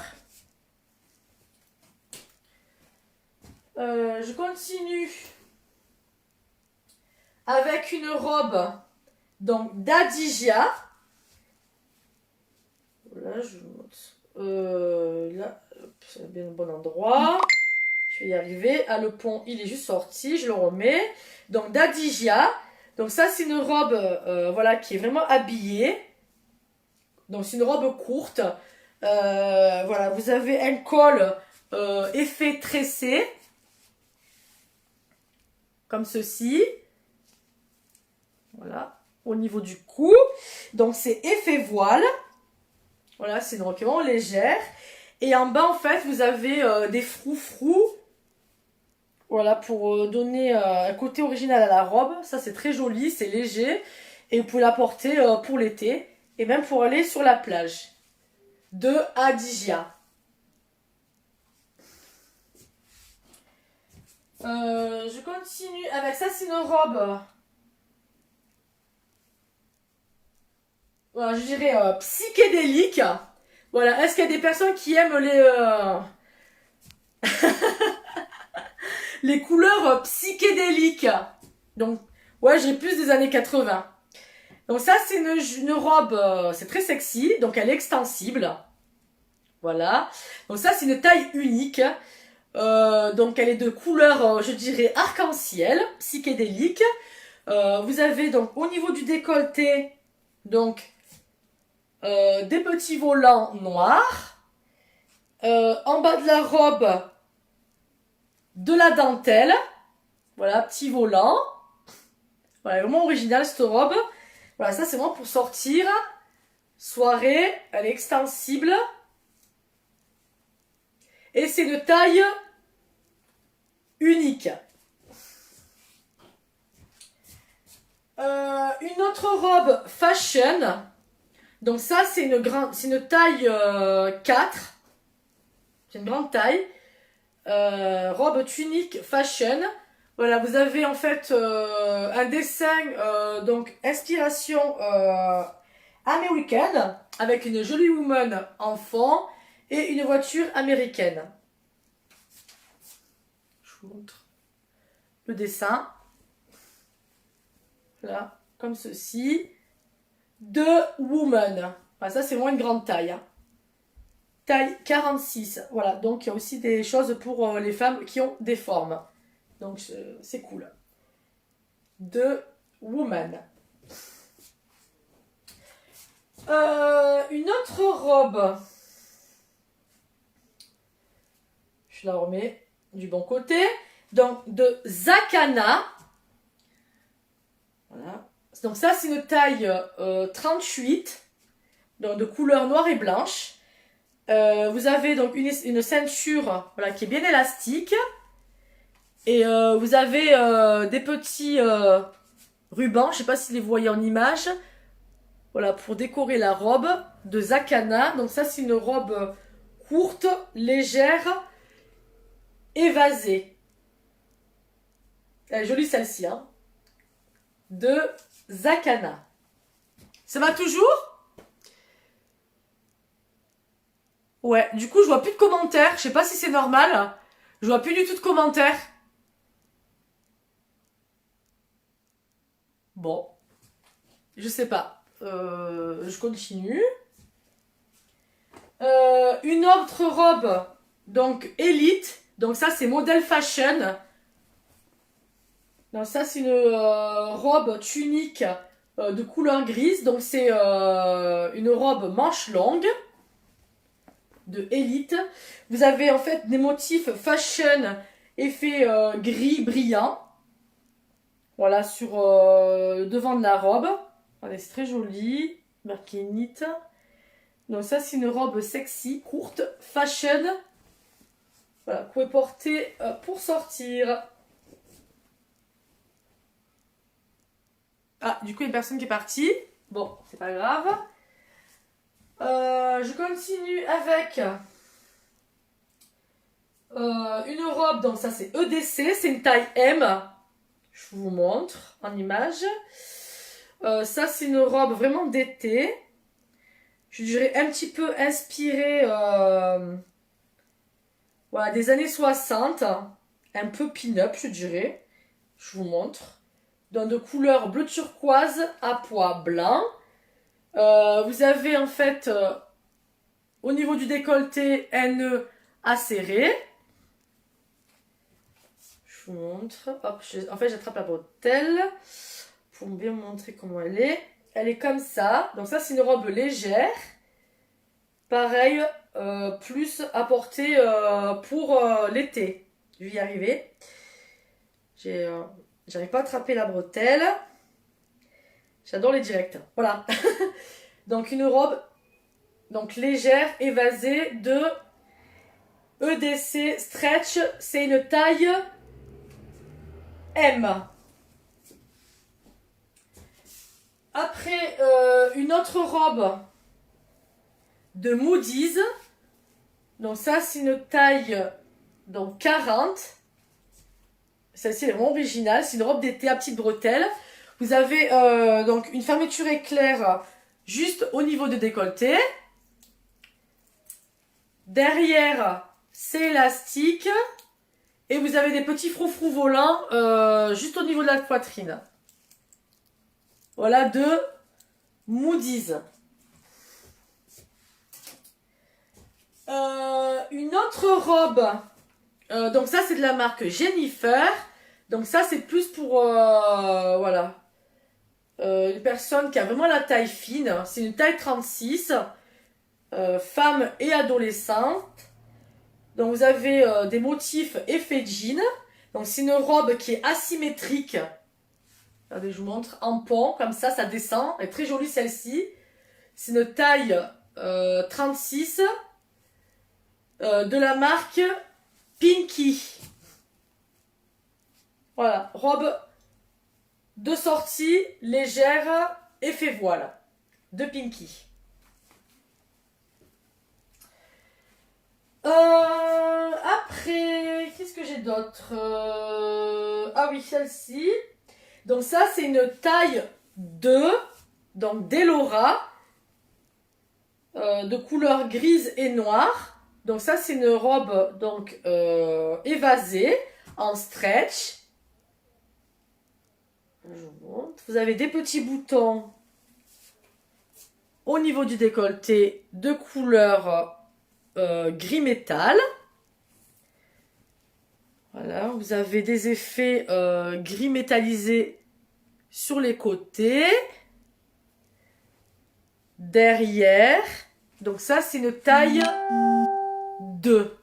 Je continue avec une robe donc d'Adigia. Voilà, je vous montre. Là, c'est bien au bon endroit. Je vais y arriver. Ah, le pont, il est juste sorti. Je le remets. Donc, d'Adigia. Donc, ça, c'est une robe voilà, qui est vraiment habillée. Donc, c'est une robe courte. Voilà, vous avez un col effet tressé. Comme ceci. Voilà. Au niveau du cou. Donc, c'est effet voile. Voilà, c'est une robe vraiment légère. Et en bas, en fait, vous avez des froufrous. Voilà, pour donner un côté original à la robe. Ça, c'est très joli, c'est léger. Et vous pouvez la porter pour l'été. Et même pour aller sur la plage. De Adigia. Je continue avec ça, c'est une robe. Voilà, je dirais psychédélique. Voilà, est-ce qu'il y a des personnes qui aiment les couleurs psychédéliques? Donc, ouais, j'ai plus des années 80. Donc ça, c'est une robe, c'est très sexy, donc elle est extensible. Voilà. Donc ça, c'est une taille unique. Donc elle est de couleur, je dirais, arc-en-ciel, psychédélique. Vous avez donc au niveau du décolleté, donc des petits volants noirs. En bas de la robe, de la dentelle. Voilà, petit volant. Voilà, vraiment original cette robe. Voilà, ça c'est vraiment pour sortir. Soirée, elle est extensible. Et c'est de taille unique. Une autre robe fashion. Donc ça c'est une taille 4. C'est une grande taille. Robe tunique fashion. Voilà, vous avez en fait un dessin, donc inspiration américaine, avec une jolie woman en fond et une voiture américaine. Je vous montre le dessin. Là, comme ceci. Deux woman. Enfin, ça, c'est moins une grande taille. Hein. Taille 46. Voilà, donc il y a aussi des choses pour les femmes qui ont des formes. Donc, c'est cool. Deux woman. Une autre robe. Je la remets du bon côté. Donc, de Zakana. Voilà. Donc ça, c'est une taille 38. Donc, de couleur noire et blanche. Vous avez donc une ceinture voilà, qui est bien élastique. Et vous avez des petits rubans. Je ne sais pas si vous les voyez en image. Voilà, pour décorer la robe de Zakana. Donc ça, c'est une robe courte, légère, évasée. Elle est jolie celle-ci, hein. De Zakana. Ça va toujours? Ouais, du coup, je vois plus de commentaires. Je sais pas si c'est normal. Je vois plus du tout de commentaires. Bon. Je sais pas. Je continue. Une autre robe, donc Elite. Donc ça, c'est modèle fashion. Donc ça, c'est une robe tunique de couleur grise. Donc c'est une robe manche longue de Elite. Vous avez en fait des motifs fashion effet gris brillant. Voilà, sur le devant de la robe. Allez, c'est très joli. Marqué knit. Donc ça, c'est une robe sexy, courte, fashion. Voilà, vous pouvez porter pour sortir. Ah, du coup, il y a une personne qui est partie. Bon, c'est pas grave. Je continue avec une robe. Donc ça, c'est EDC. C'est une taille M. Je vous montre en image. Ça, c'est une robe vraiment d'été. Je dirais un petit peu inspirée voilà, des années 60. Un peu pin-up, je dirais. Je vous montre. Donc de couleur bleu turquoise à pois blanc. Vous avez en fait au niveau du décolleté un nœud acéré. Je vous montre. Hop, en fait, j'attrape la bretelle pour bien vous montrer comment elle est. Elle est comme ça. Donc ça, c'est une robe légère. Pareil, plus à porter pour l'été. Je vais y arriver. J'arrive pas à attraper la bretelle. J'adore les directs. Voilà. Donc une robe donc légère, évasée de EDC Stretch. C'est une taille M. Après, une autre robe de Moody's. Donc ça, c'est une taille donc 40. Celle-ci est vraiment originale. C'est une robe d'été à petites bretelles. Vous avez donc une fermeture éclair juste au niveau de décolleté. Derrière, c'est élastique. Et vous avez des petits froufrous volants juste au niveau de la poitrine. Voilà de Moody's. Une autre robe. Donc ça, c'est de la marque Jennifer. Donc ça, c'est plus pour voilà, une personne qui a vraiment la taille fine. C'est une taille 36. Femme et adolescente. Donc vous avez des motifs effet jean. Donc c'est une robe qui est asymétrique. Regardez, je vous montre. En pont, comme ça descend. Elle est très jolie celle-ci. C'est une taille 36 de la marque Pinky. Voilà, robe de sortie légère, effet voile de Pinky. Après, qu'est-ce que j'ai d'autre? Ah oui, celle-ci. Donc ça, c'est une taille 2, donc d'Elora, de couleur grise et noire. Donc ça, c'est une robe donc évasée, en stretch. Je vous montre. Vous avez des petits boutons au niveau du décolleté de couleur gris métal. Voilà, vous avez des effets gris métallisés sur les côtés, derrière. Donc ça, c'est une taille 2.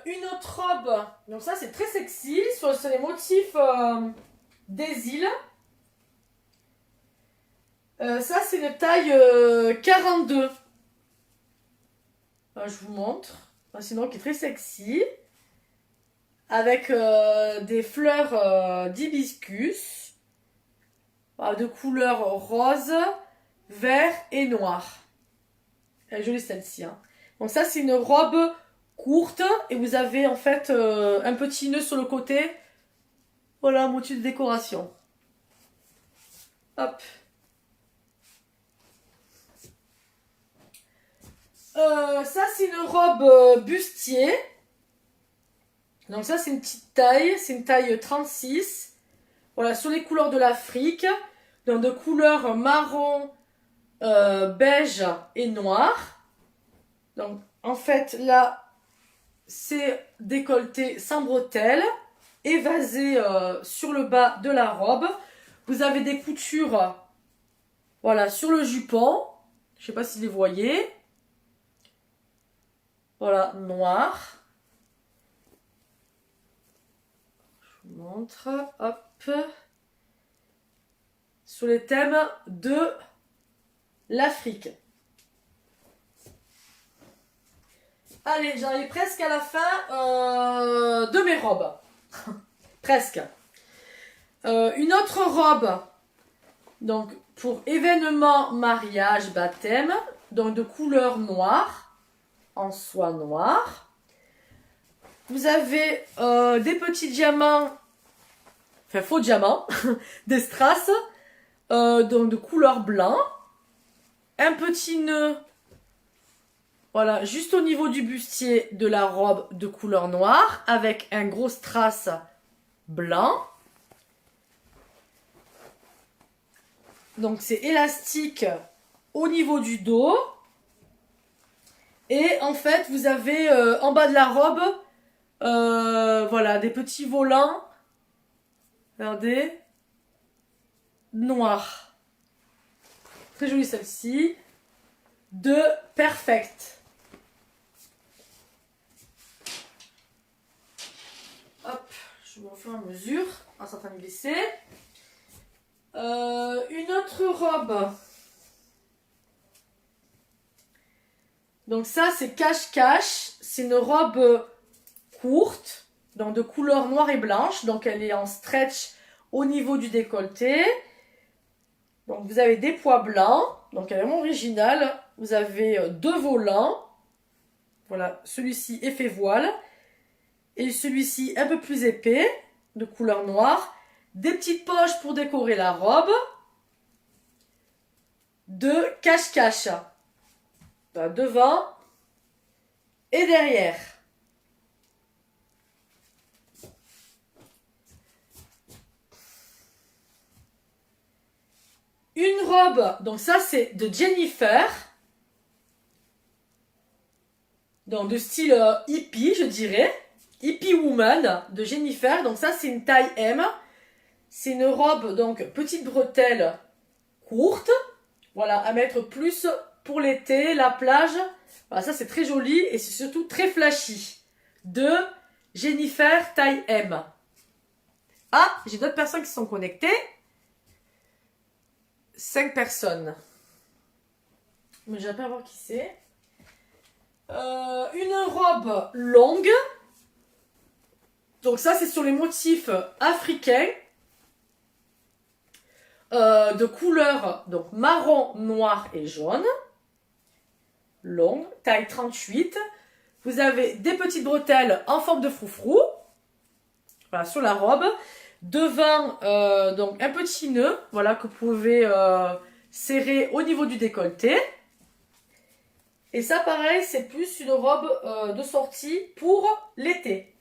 Une autre robe, donc ça c'est très sexy, sur les motifs des îles. Ça c'est une taille 42. Je vous montre. Sinon, qui est très sexy. Avec des fleurs d'hibiscus. De couleur rose, vert et noir. Elle est jolie celle-ci. Hein. Donc ça, c'est une robe courte. Et vous avez en fait un petit nœud sur le côté. Voilà, un motif de décoration. Hop. Ça, c'est une robe bustier. Donc ça, c'est une petite taille. C'est une taille 36. Voilà, sur les couleurs de l'Afrique. Donc de couleurs marron, beige et noir. Donc, en fait, là, c'est décolleté sans bretelles. Évasé sur le bas de la robe. Vous avez des coutures, voilà, sur le jupon. Je sais pas si vous les voyez. Voilà, noir. Je vous montre. Hop. Sur les thèmes de l'Afrique. Allez, j'arrive presque à la fin de mes robes. Presque. Une autre robe. Donc, pour événement, mariage, baptême. Donc, de couleur noire. En soie noire. Vous avez des petits diamants, enfin faux diamants, des strass, donc de couleur blanc. Un petit nœud, voilà, juste au niveau du bustier de la robe de couleur noire, avec un gros strass blanc. Donc c'est élastique au niveau du dos. Et en fait, vous avez en bas de la robe, voilà, des petits volants. Regardez. Noirs. Très jolie celle-ci. De Perfect. Hop, je vous refais en mesure. En train de glisser. Une autre robe. Donc ça, c'est cache-cache. C'est une robe courte, donc de couleur noire et blanche. Donc elle est en stretch au niveau du décolleté. Donc vous avez des pois blancs. Donc elle est vraiment originale. Vous avez deux volants. Voilà, celui-ci effet voile. Et celui-ci un peu plus épais, de couleur noire. Des petites poches pour décorer la robe. De cache-cache. Devant et derrière. Une robe, donc ça c'est de Jennifer. Donc de style hippie, je dirais. Hippie woman de Jennifer. Donc ça c'est une taille M. C'est une robe, donc petite bretelle courte. Voilà, à mettre plus pour l'été, la plage. Voilà, ça c'est très joli et c'est surtout très flashy. De Jennifer taille M. Ah, j'ai d'autres personnes qui sont connectées. 5 personnes. Mais j'ai pas à voir qui c'est. Une robe longue. Donc ça c'est sur les motifs africains. De couleur donc marron, noir et jaune. long, taille 38. Vous avez des petites bretelles en forme de froufrou. Voilà, sur la robe. Devant, donc un petit nœud, voilà, que vous pouvez serrer au niveau du décolleté. Et ça, pareil, c'est plus une robe de sortie pour l'été.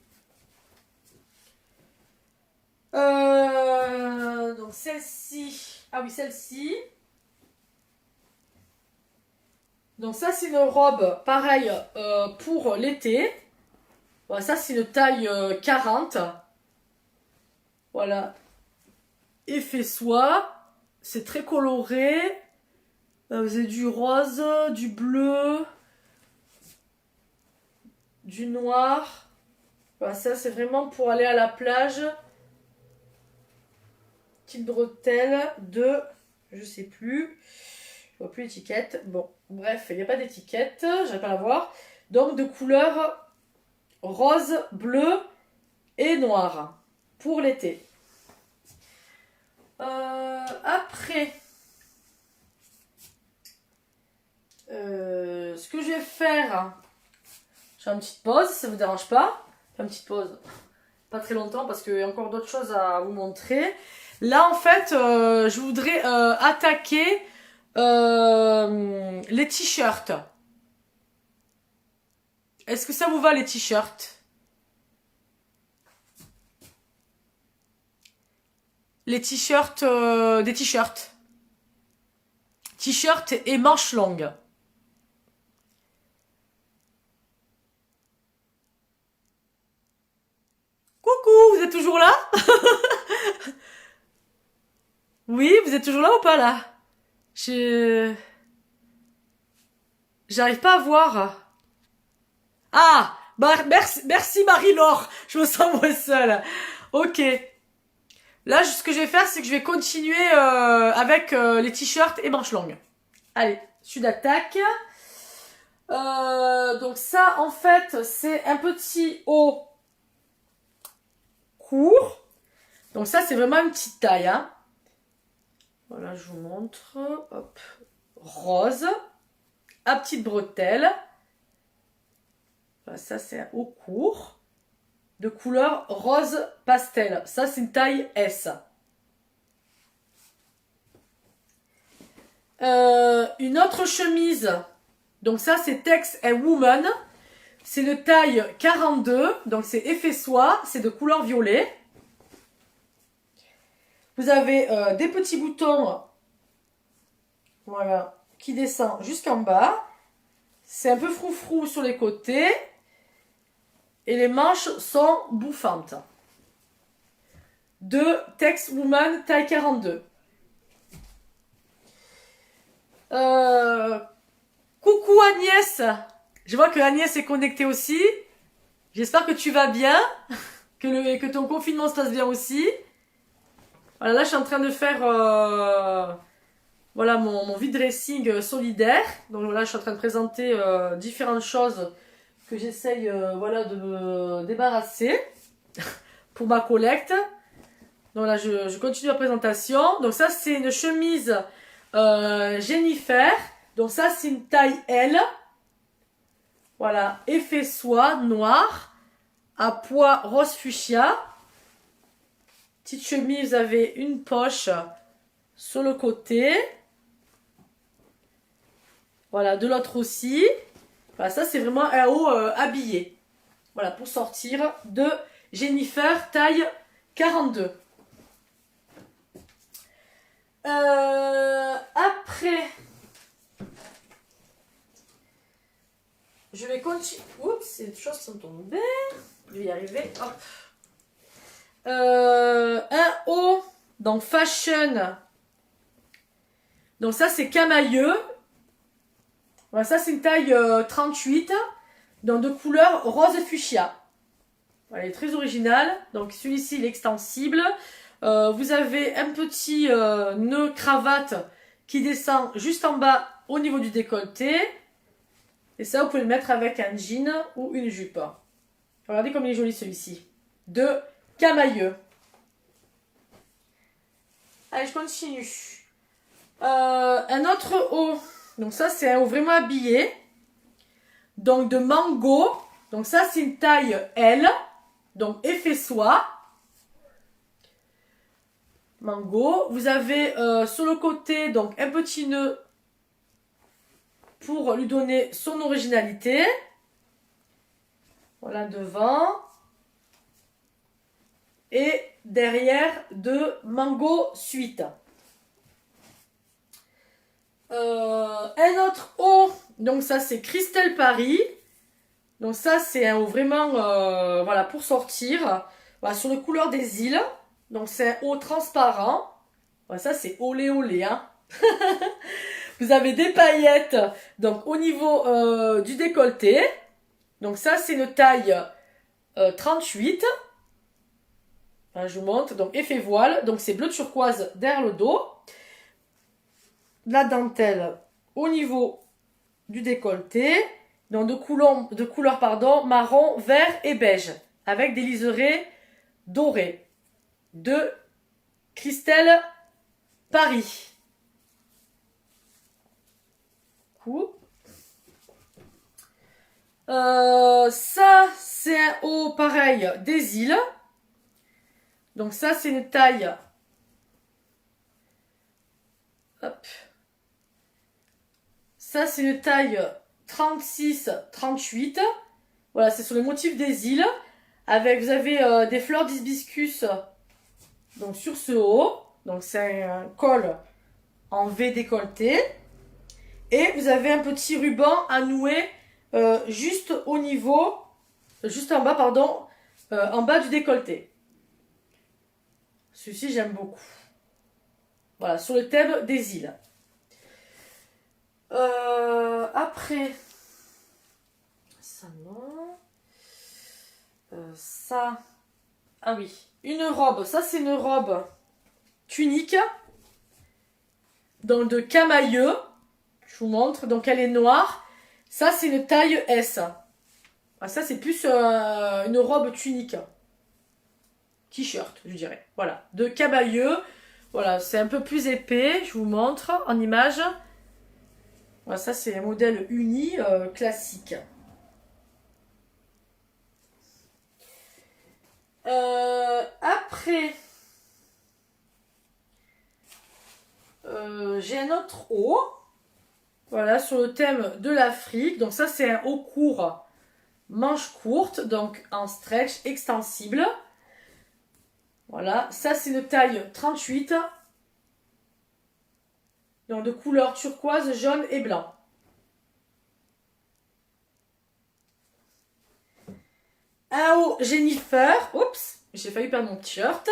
Donc celle-ci, ah oui, celle-ci. Donc ça, c'est une robe, pareil, pour l'été. Voilà, ça, c'est une taille 40. Voilà. Effet soie. C'est très coloré. Vous avez du rose, du bleu, du noir. Voilà, ça, c'est vraiment pour aller à la plage. Petite bretelle de... Je sais plus. Je vois plus l'étiquette. Bon, bref, il n'y a pas d'étiquette. J'arrive pas à la voir. Donc, de couleur rose, bleu et noir. Pour l'été. Après... ce que je vais faire, je fais une petite pause, si ça vous dérange pas. Je fais une petite pause, pas très longtemps parce qu'il y a encore d'autres choses à vous montrer. Là, en fait, je voudrais attaquer les t-shirts. Est-ce que ça vous va, les t-shirts? Les t-shirts, des t-shirts. T-shirts et manches longues. Coucou, vous êtes toujours là? Oui, vous êtes toujours là ou pas là? J'arrive pas à voir. Ah, bah, merci Marie-Laure, je me sens moins seule. Ok. Là, ce que je vais faire, c'est que je vais continuer avec les t-shirts et manches longues. Allez, je suis d'attaque. Donc ça, en fait, c'est un petit haut court. Donc ça, c'est vraiment une petite taille. Hein. Voilà, je vous montre. Hop. Rose. À petite bretelle. Voilà, ça, c'est un haut court. De couleur rose pastel. Ça, c'est une taille S. Une autre chemise. Donc ça, c'est Tex & Woman. C'est de taille 42. Donc c'est effet soie. C'est de couleur violet. Vous avez des petits boutons. Voilà. Qui descend jusqu'en bas. C'est un peu froufrou sur les côtés. Et les manches sont bouffantes. De Tex Woman taille 42. Coucou Agnès. Je vois que Agnès est connectée aussi. J'espère que tu vas bien. Que ton confinement se passe bien aussi. Voilà, là je suis en train de faire voilà, mon vide dressing solidaire. Donc là je suis en train de présenter différentes choses que j'essaye voilà, de me débarrasser pour ma collecte. Donc là je continue la présentation. Donc ça c'est une chemise Jennifer. Donc ça c'est une taille L. Voilà, effet soie noir à pois rose fuchsia. Petite chemise, vous avez une poche sur le côté. Voilà, de l'autre aussi. Voilà, ça c'est vraiment un haut habillé. Voilà, pour sortir de Jennifer taille 42. Après, je vais continuer. Oups, c'est des choses qui sont tombées. Je vais y arriver. Hop. Un haut, donc fashion. Donc ça c'est camailleux. Voilà, ça c'est une taille 38. Donc de couleur rose fuchsia. Voilà, il est très original. Donc celui-ci il est extensible. Vous avez un petit nœud cravate qui descend juste en bas au niveau du décolleté. Et ça vous pouvez le mettre avec un jean ou une jupe. Regardez comme il est joli celui-ci. De camailleux. Allez, je continue. Un autre haut. Donc ça, c'est un haut vraiment habillé. donc de mango. Donc ça, c'est une taille L, donc effet soie. Mango. Vous avez sur le côté donc un petit nœud pour lui donner son originalité. Voilà devant. Et derrière de mango suite. Un autre haut, donc ça c'est Christelle Paris. Donc ça c'est un haut vraiment voilà, pour sortir. Voilà, sur les couleurs des îles. Donc c'est un haut transparent. Voilà, ça c'est olé olé. Hein. Vous avez des paillettes donc au niveau du décolleté. Donc ça c'est une taille 38. Enfin, je vous montre. Donc effet voile. Donc c'est bleu turquoise derrière le dos. La dentelle au niveau du décolleté. Donc de couleur pardon, marron, vert et beige. Avec des liserés dorés. De Christelle Paris. Ça, c'est un haut pareil des îles. Donc ça, c'est une taille. Hop. Ça, c'est une taille 36-38. Voilà, c'est sur le motif des îles. Avec, vous avez des fleurs d'hibiscus donc sur ce haut. Donc c'est un col en V décolleté. Et vous avez un petit ruban à nouer juste au niveau, juste en bas, pardon, en bas du décolleté. Celui-ci, j'aime beaucoup. Voilà, sur le thème des îles. Après, ça non. Ça, ah oui, une robe. Ça, c'est une robe tunique, donc de camailleux. Je vous montre. Donc, elle est noire. Ça, c'est une taille S. Ah, ça, c'est plus une robe tunique. T-shirt, je dirais. Voilà, de camailleux. Voilà, c'est un peu plus épais. Je vous montre en image. Voilà, ça, c'est un modèle uni classique. Après, j'ai un autre haut. Voilà, sur le thème de l'Afrique. Donc ça, c'est un haut court, manche courte, donc en stretch extensible. Voilà, ça c'est une taille 38. Donc de couleur turquoise, jaune et blanc. Un haut Jennifer. Oups, j'ai failli perdre mon t-shirt.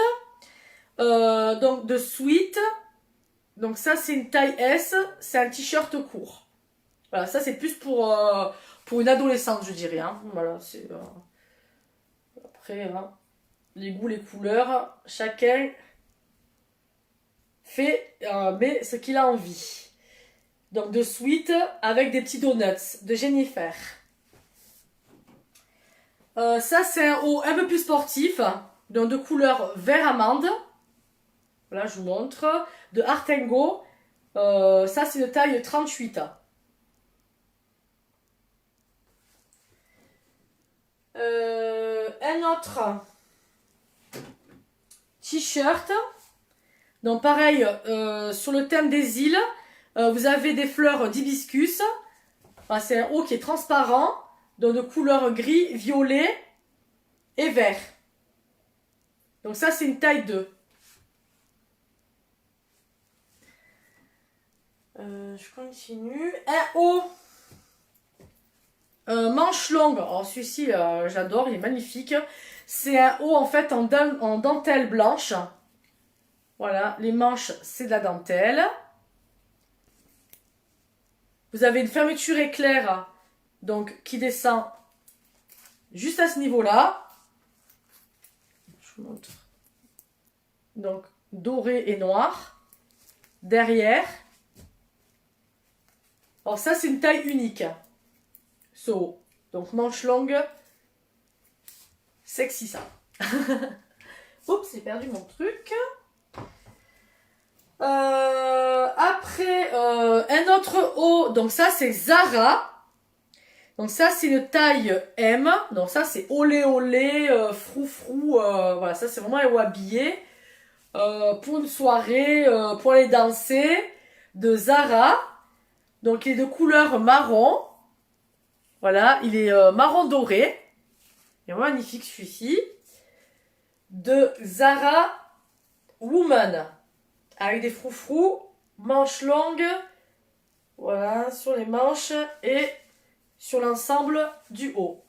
Donc de sweat. Donc ça c'est une taille S. C'est un t-shirt court. Voilà, ça c'est plus pour une adolescente, je dirais. Hein. Voilà, c'est après hein, les goûts, les couleurs, chacun fait mais ce qu'il a envie. Donc de sweat avec des petits donuts de Jennifer. Ça c'est un haut un peu plus sportif, donc de couleur vert amande. Voilà, je vous montre. De Artengo. Ça c'est une taille 38. Un autre t-shirt. Donc pareil, sur le thème des îles, vous avez des fleurs d'hibiscus. Enfin, c'est un haut qui est transparent, donc de couleur gris, violet et vert. Donc ça, c'est une taille 2. Je continue. Un haut manche longue. Alors celui-ci, j'adore, il est magnifique. C'est un haut en fait en dentelle blanche. Voilà, les manches, c'est de la dentelle. Vous avez une fermeture éclair, donc qui descend juste à ce niveau-là. Je vous montre. Donc, doré et noir. Derrière. Alors ça, c'est une taille unique. Ce haut. Donc, manche longue. Sexy, ça. Oups, j'ai perdu mon truc. Après, un autre haut, donc ça c'est Zara. Donc ça, c'est une taille M. Donc ça, c'est olé olé, frou. Voilà, ça, c'est vraiment un haut habillé. Pour une soirée, pour aller danser. De Zara. Donc il est de couleur marron. Voilà, il est marron doré. Il est magnifique celui-ci. De Zara Woman. Avec des froufrous, manches longues. Voilà, sur les manches et sur l'ensemble du haut.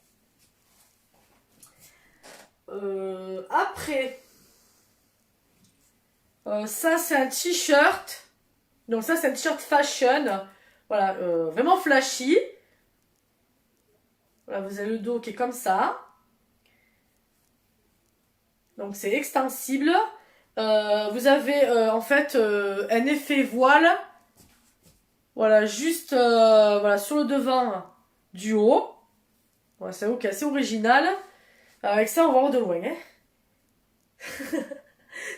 Après, ça c'est un t-shirt. Donc ça c'est un t-shirt fashion. Voilà, vraiment flashy. Voilà, vous avez le dos qui est comme ça. Donc c'est extensible. Vous avez en fait un effet voile. Voilà, juste voilà, sur le devant du haut. Voilà, c'est ok, assez original. Avec ça, on va voir de loin. Hein.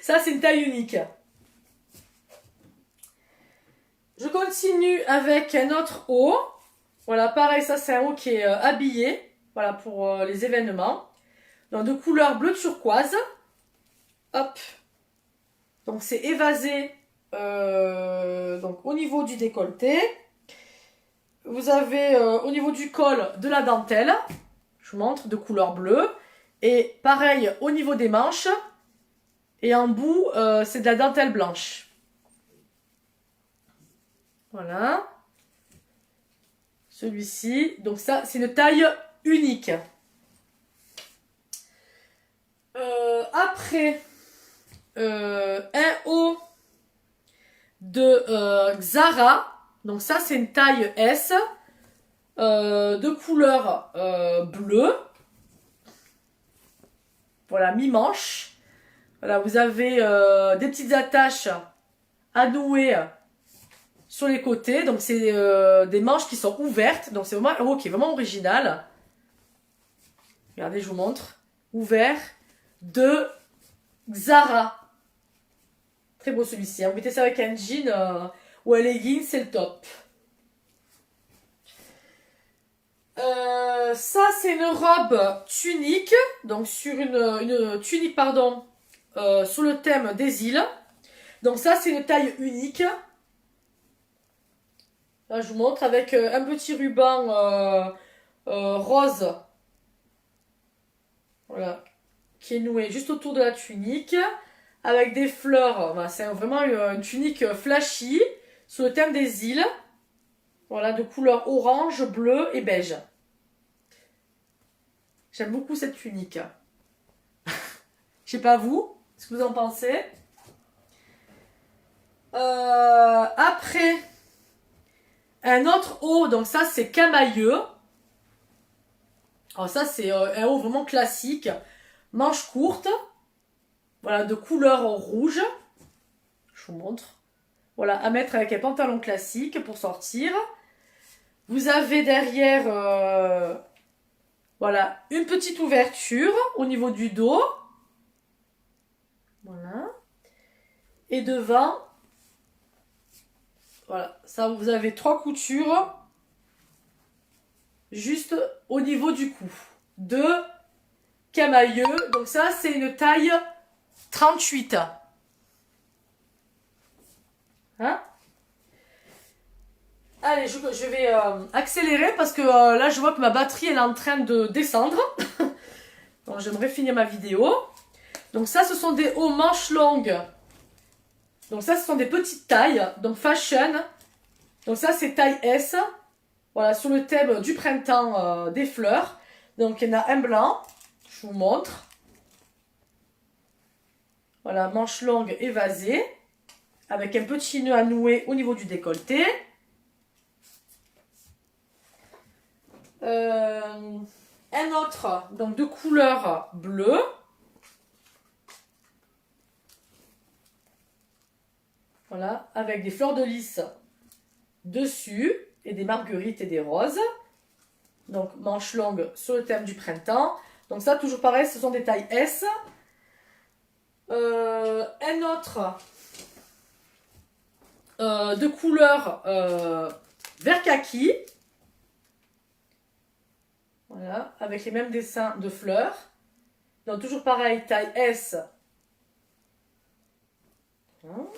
Ça, c'est une taille unique. Je continue avec un autre haut. Voilà, pareil, ça, c'est un haut qui est habillé. Voilà, pour les événements. Donc, de couleur bleu turquoise. Hop. Donc, c'est évasé donc, au niveau du décolleté. Vous avez au niveau du col de la dentelle. Je vous montre, de couleur bleue. Et pareil, au niveau des manches. Et en bout, c'est de la dentelle blanche. Voilà. Celui-ci. Donc ça, c'est une taille unique. Après, un haut de Zara. Donc ça, c'est une taille S. De couleur bleue. Voilà, mi-manche. Voilà, vous avez des petites attaches à nouer sur les côtés. Donc, c'est des manches qui sont ouvertes. Donc, c'est vraiment un haut qui est vraiment original. Regardez, je vous montre. Ouvert de Zara. Très beau celui-ci. Vous mettez ça avec un jean ou un legging, c'est le top. Ça, c'est une robe tunique. Donc, sur une tunique, pardon. Sur le thème des îles. Donc ça, c'est une taille unique. Là, je vous montre avec un petit ruban rose. Voilà. Qui est noué juste autour de la tunique. Avec des fleurs. Voilà, c'est vraiment une tunique flashy. Sur le thème des îles. Voilà, de couleur orange, bleu et beige. J'aime beaucoup cette tunique. Je sais pas vous. Ce que vous en pensez. Après, un autre haut, donc ça c'est camailleux. Alors ça c'est un haut vraiment classique. Manche courte. Voilà, de couleur rouge. Je vous montre. Voilà, à mettre avec un pantalon classique pour sortir. Vous avez derrière, voilà, une petite ouverture au niveau du dos. Voilà. Et devant, voilà, ça vous avez 3 coutures juste au niveau du cou. De camailleux. Donc ça, c'est une taille 38. Hein? Allez, je vais accélérer parce que là, je vois que ma batterie elle est en train de descendre. Donc j'aimerais finir ma vidéo. Donc ça, ce sont des hauts manches longues. Donc ça, ce sont des petites tailles. Donc fashion. Donc ça, c'est taille S. Voilà, sur le thème du printemps des fleurs. Donc il y en a un blanc. Je vous montre. Voilà, manche longue évasée. Avec un petit nœud à nouer au niveau du décolleté. Un autre, donc de couleur bleue. Voilà, avec des fleurs de lys dessus et des marguerites et des roses. Donc manche longue sur le thème du printemps. Donc ça, toujours pareil, ce sont des tailles S. Un autre de couleur vert kaki. Voilà, avec les mêmes dessins de fleurs. Donc toujours pareil, taille S. Hop,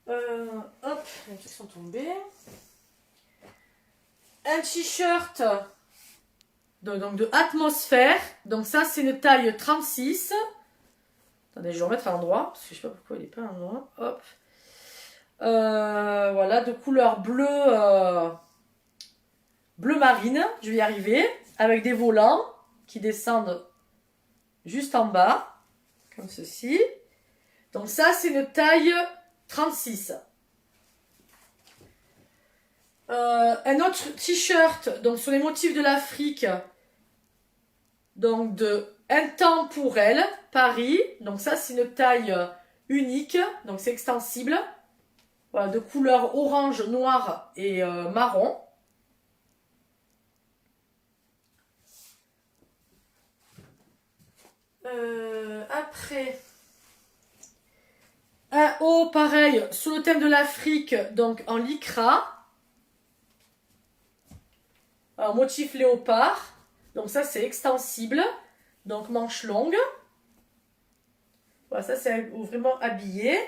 les trucs sont tombés. Un t-shirt donc de atmosphère. Donc ça, c'est une taille 36. Attendez, je vais remettre à l'endroit, parce que je sais pas pourquoi il n'est pas à l'endroit. Hop. Voilà, de couleur bleu marine, je vais y arriver, avec des volants qui descendent juste en bas, comme ceci. Donc ça, c'est une taille 36. Un autre t-shirt, donc sur les motifs de l'Afrique, donc de Intemporel, Paris. Donc ça, c'est une taille unique, donc c'est extensible. Voilà, de couleur orange, noir et marron. Après, un haut pareil sur le thème de l'Afrique, donc en lycra. Alors, motif léopard. Donc ça, c'est extensible. Donc manche longue. Voilà, ça c'est vraiment habillé.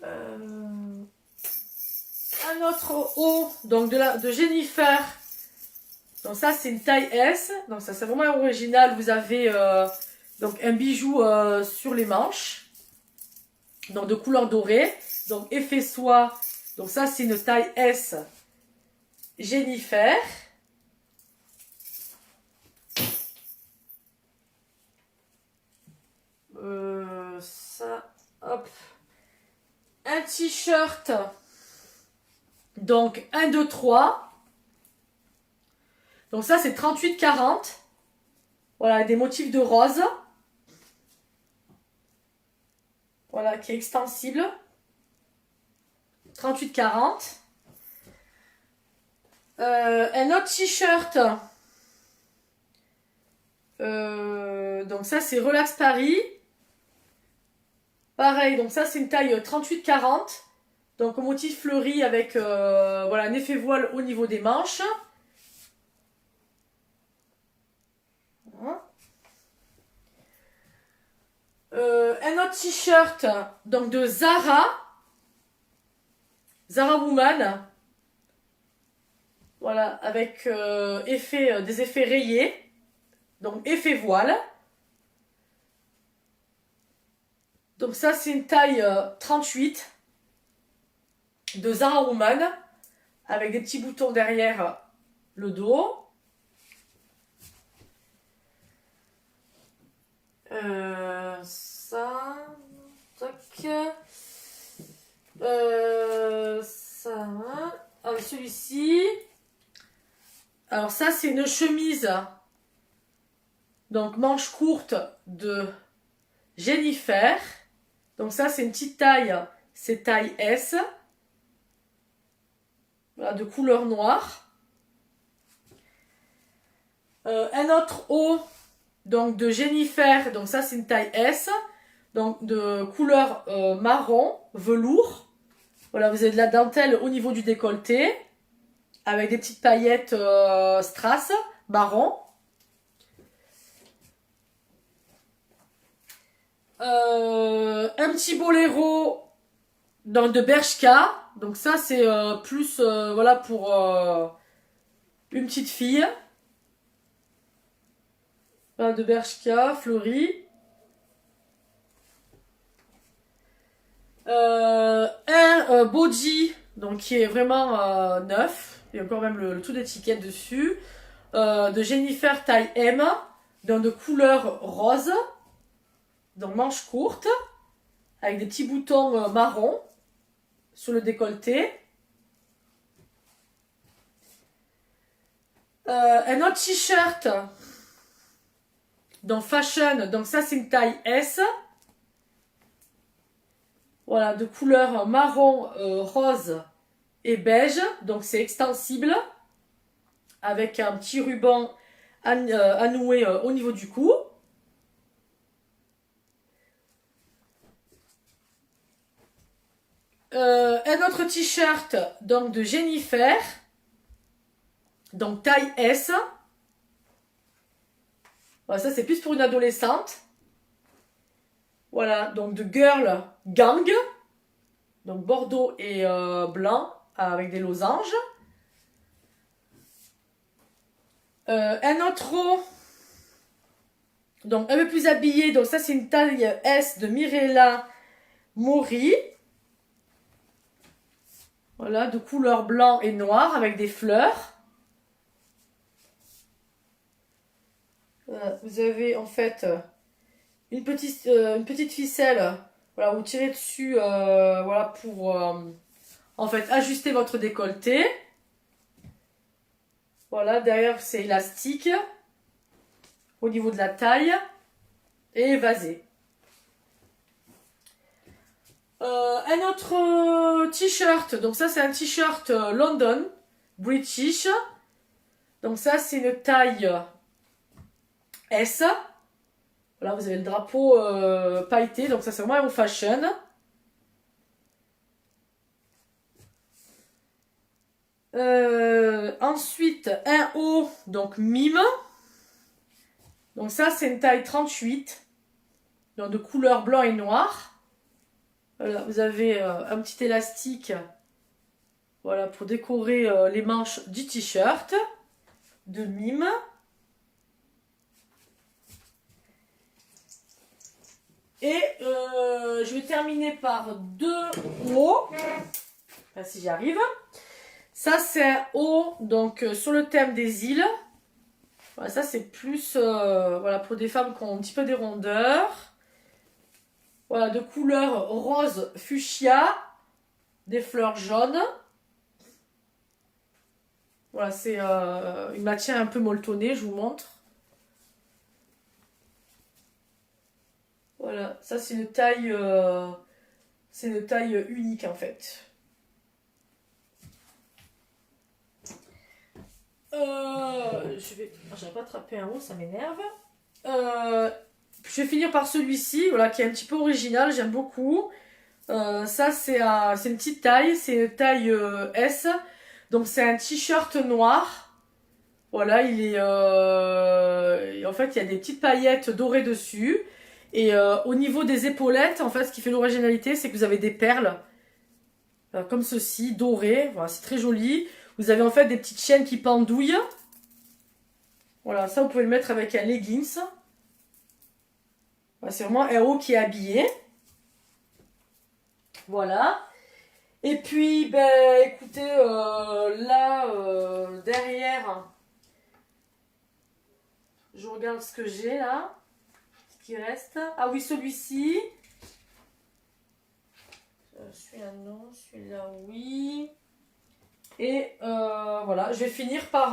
Un autre haut, donc de Jennifer. Donc ça, c'est une taille S. Donc ça, c'est vraiment original. Vous avez donc un bijou sur les manches. Donc de couleur dorée. Donc effet soie. Donc ça, c'est une taille S. Jennifer. Ça, hop. Un t-shirt. Donc 1, 2, 3. Donc ça, c'est 38-40. Voilà, des motifs de rose. Voilà, qui est extensible. 38-40. Un autre t-shirt. Donc ça, c'est Relax Paris. Pareil, donc ça, c'est une taille 38-40. Donc au motif fleuri avec voilà, un effet voile au niveau des manches. Un autre t-shirt donc de Zara Woman, voilà, avec des effets rayés, donc effet voile. Donc ça, c'est une taille 38 de Zara Woman, avec des petits boutons derrière le dos. Ça, tac. Ça, celui-ci. Alors ça, c'est une chemise, donc manche courte de Jennifer. Donc ça, c'est une petite taille, c'est taille S. Voilà, de couleur noire. Un autre haut, donc de Jennifer, donc ça c'est une taille S, donc de couleur marron, velours. Voilà, vous avez de la dentelle au niveau du décolleté, avec des petites paillettes strass, marron. Un petit boléro donc de Bershka, donc ça c'est plus voilà, pour une petite fille. Voilà, de Bershka, fleuri. Un body, donc qui est vraiment neuf. Il y a encore même le tout d'étiquette dessus. De Jennifer taille M, donc de couleur rose. Donc manche courte, avec des petits boutons marron sur le décolleté. Un autre t-shirt, donc fashion, donc ça c'est une taille S. Voilà, de couleur marron, rose et beige, donc c'est extensible, avec un petit ruban à nouer au niveau du cou. Un autre t-shirt donc de Jennifer, donc taille S. Voilà, ça c'est plus pour une adolescente. Voilà, donc de Girl Gang, donc bordeaux et blanc avec des losanges. Un autre haut, donc un peu plus habillé, donc ça c'est une taille S de Mirella Mori. Voilà, de couleur blanc et noir avec des fleurs. Vous avez en fait une petite ficelle, voilà, vous tirez dessus, voilà, pour en fait ajuster votre décolleté. Voilà, derrière c'est élastique au niveau de la taille et évasé. Un autre t-shirt, donc ça c'est un t-shirt London, British. Donc ça c'est une taille S. Voilà, vous avez le drapeau pailleté, donc ça c'est vraiment au fashion. Ensuite, un haut, donc mime. Donc ça c'est une taille 38, donc de couleur blanc et noir. Voilà, vous avez un petit élastique, voilà, pour décorer les manches du t-shirt de mime. Et je vais terminer par deux hauts, enfin, si j'y arrive. Ça c'est un haut donc sur le thème des îles. Voilà, ça c'est plus voilà, pour des femmes qui ont un petit peu des rondeurs. Voilà, de couleur rose fuchsia, des fleurs jaunes. Voilà, c'est une matière un peu molletonnée, je vous montre. Voilà, ça c'est une taille unique en fait. J'avais pas attrapé un haut, ça m'énerve. Je vais finir par celui-ci, voilà, qui est un petit peu original, j'aime beaucoup. Ça c'est une petite taille, c'est une taille S. Donc c'est un t-shirt noir. Voilà, il est en fait il y a des petites paillettes dorées dessus. Et au niveau des épaulettes, en fait, ce qui fait l'originalité, c'est que vous avez des perles comme ceci, dorées. Voilà, c'est très joli. Vous avez en fait des petites chaînes qui pendouillent. Voilà, ça vous pouvez le mettre avec un leggings. Voilà, c'est vraiment un haut qui est habillé. Voilà. Et puis, ben, écoutez, là, derrière, je regarde ce que j'ai là. Ce qui reste. Ah oui, celui-ci. Celui-là, non. Celui-là, oui. Et voilà, je vais finir par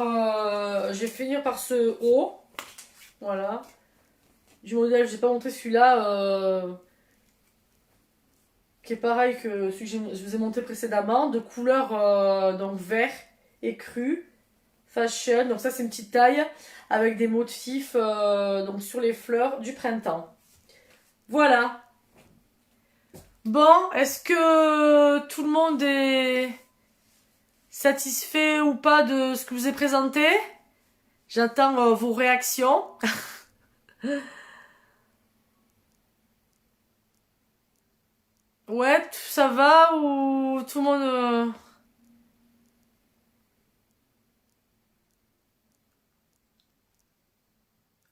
ce haut. Voilà. Du modèle, je n'ai pas montré celui-là. Qui est pareil que celui que je vous ai montré précédemment. De couleur donc vert écru. Fashion. Donc ça, c'est une petite taille. Avec des motifs donc sur les fleurs du printemps. Voilà. Bon, est-ce que tout le monde est satisfait ou pas de ce que je vous ai présenté? J'attends vos réactions. Ouais, ça va ou tout le monde...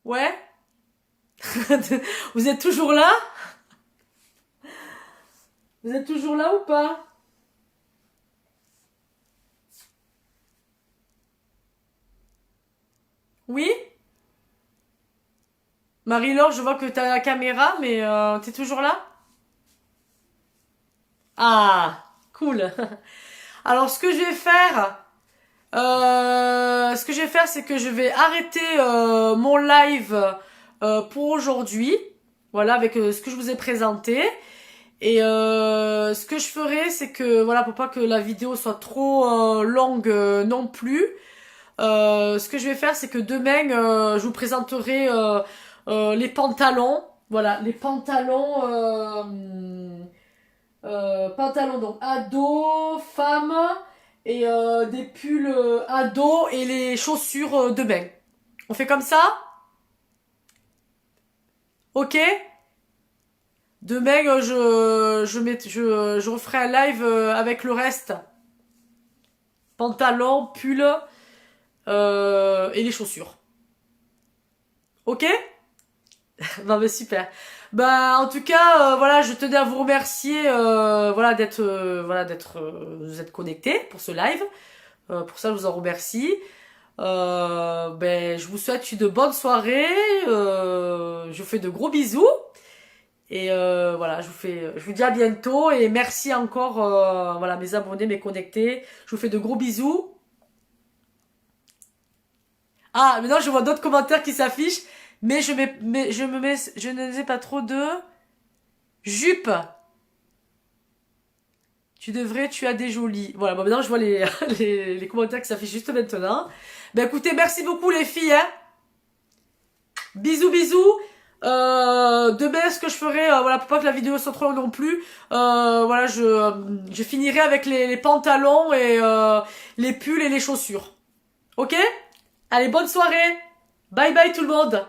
Ouais? Vous êtes toujours là? Vous êtes toujours là ou pas? Oui? Marie-Laure, je vois que t'as la caméra, mais t'es toujours là? Ah, cool. Alors, ce que je vais faire, c'est que je vais arrêter mon live pour aujourd'hui. Voilà, avec ce que je vous ai présenté. Et ce que je ferai, c'est que, voilà, pour pas que la vidéo soit trop longue non plus, ce que je vais faire, c'est que demain, je vous présenterai les pantalons. Voilà, les pantalons Pantalon donc ado, femme et des pulls ado et les chaussures de bain. On fait comme ça? Ok? Demain, je referai un live avec le reste. Pantalon, pull et les chaussures. Ok? Bah, bah super. Bah en tout cas, voilà, je tenais à vous remercier, voilà, vous êtes connectés pour ce live. Pour ça, je vous en remercie. Ben, je vous souhaite une bonne soirée. Je vous fais de gros bisous. Et voilà, je vous dis à bientôt et merci encore, voilà, mes abonnés, mes connectés. Je vous fais de gros bisous. Ah, maintenant je vois d'autres commentaires qui s'affichent, mais je ne sais pas trop de jupe. Tu as des jolis. Voilà, bon, maintenant je vois les commentaires qui s'affichent juste maintenant. Ben écoutez, merci beaucoup les filles, hein. Bisous, bisous. Demain, ce que je ferai, voilà, pour pas que la vidéo soit trop longue non plus, voilà, je finirai avec les pantalons et les pulls et les chaussures. Ok? Allez, bonne soirée. Bye bye tout le monde.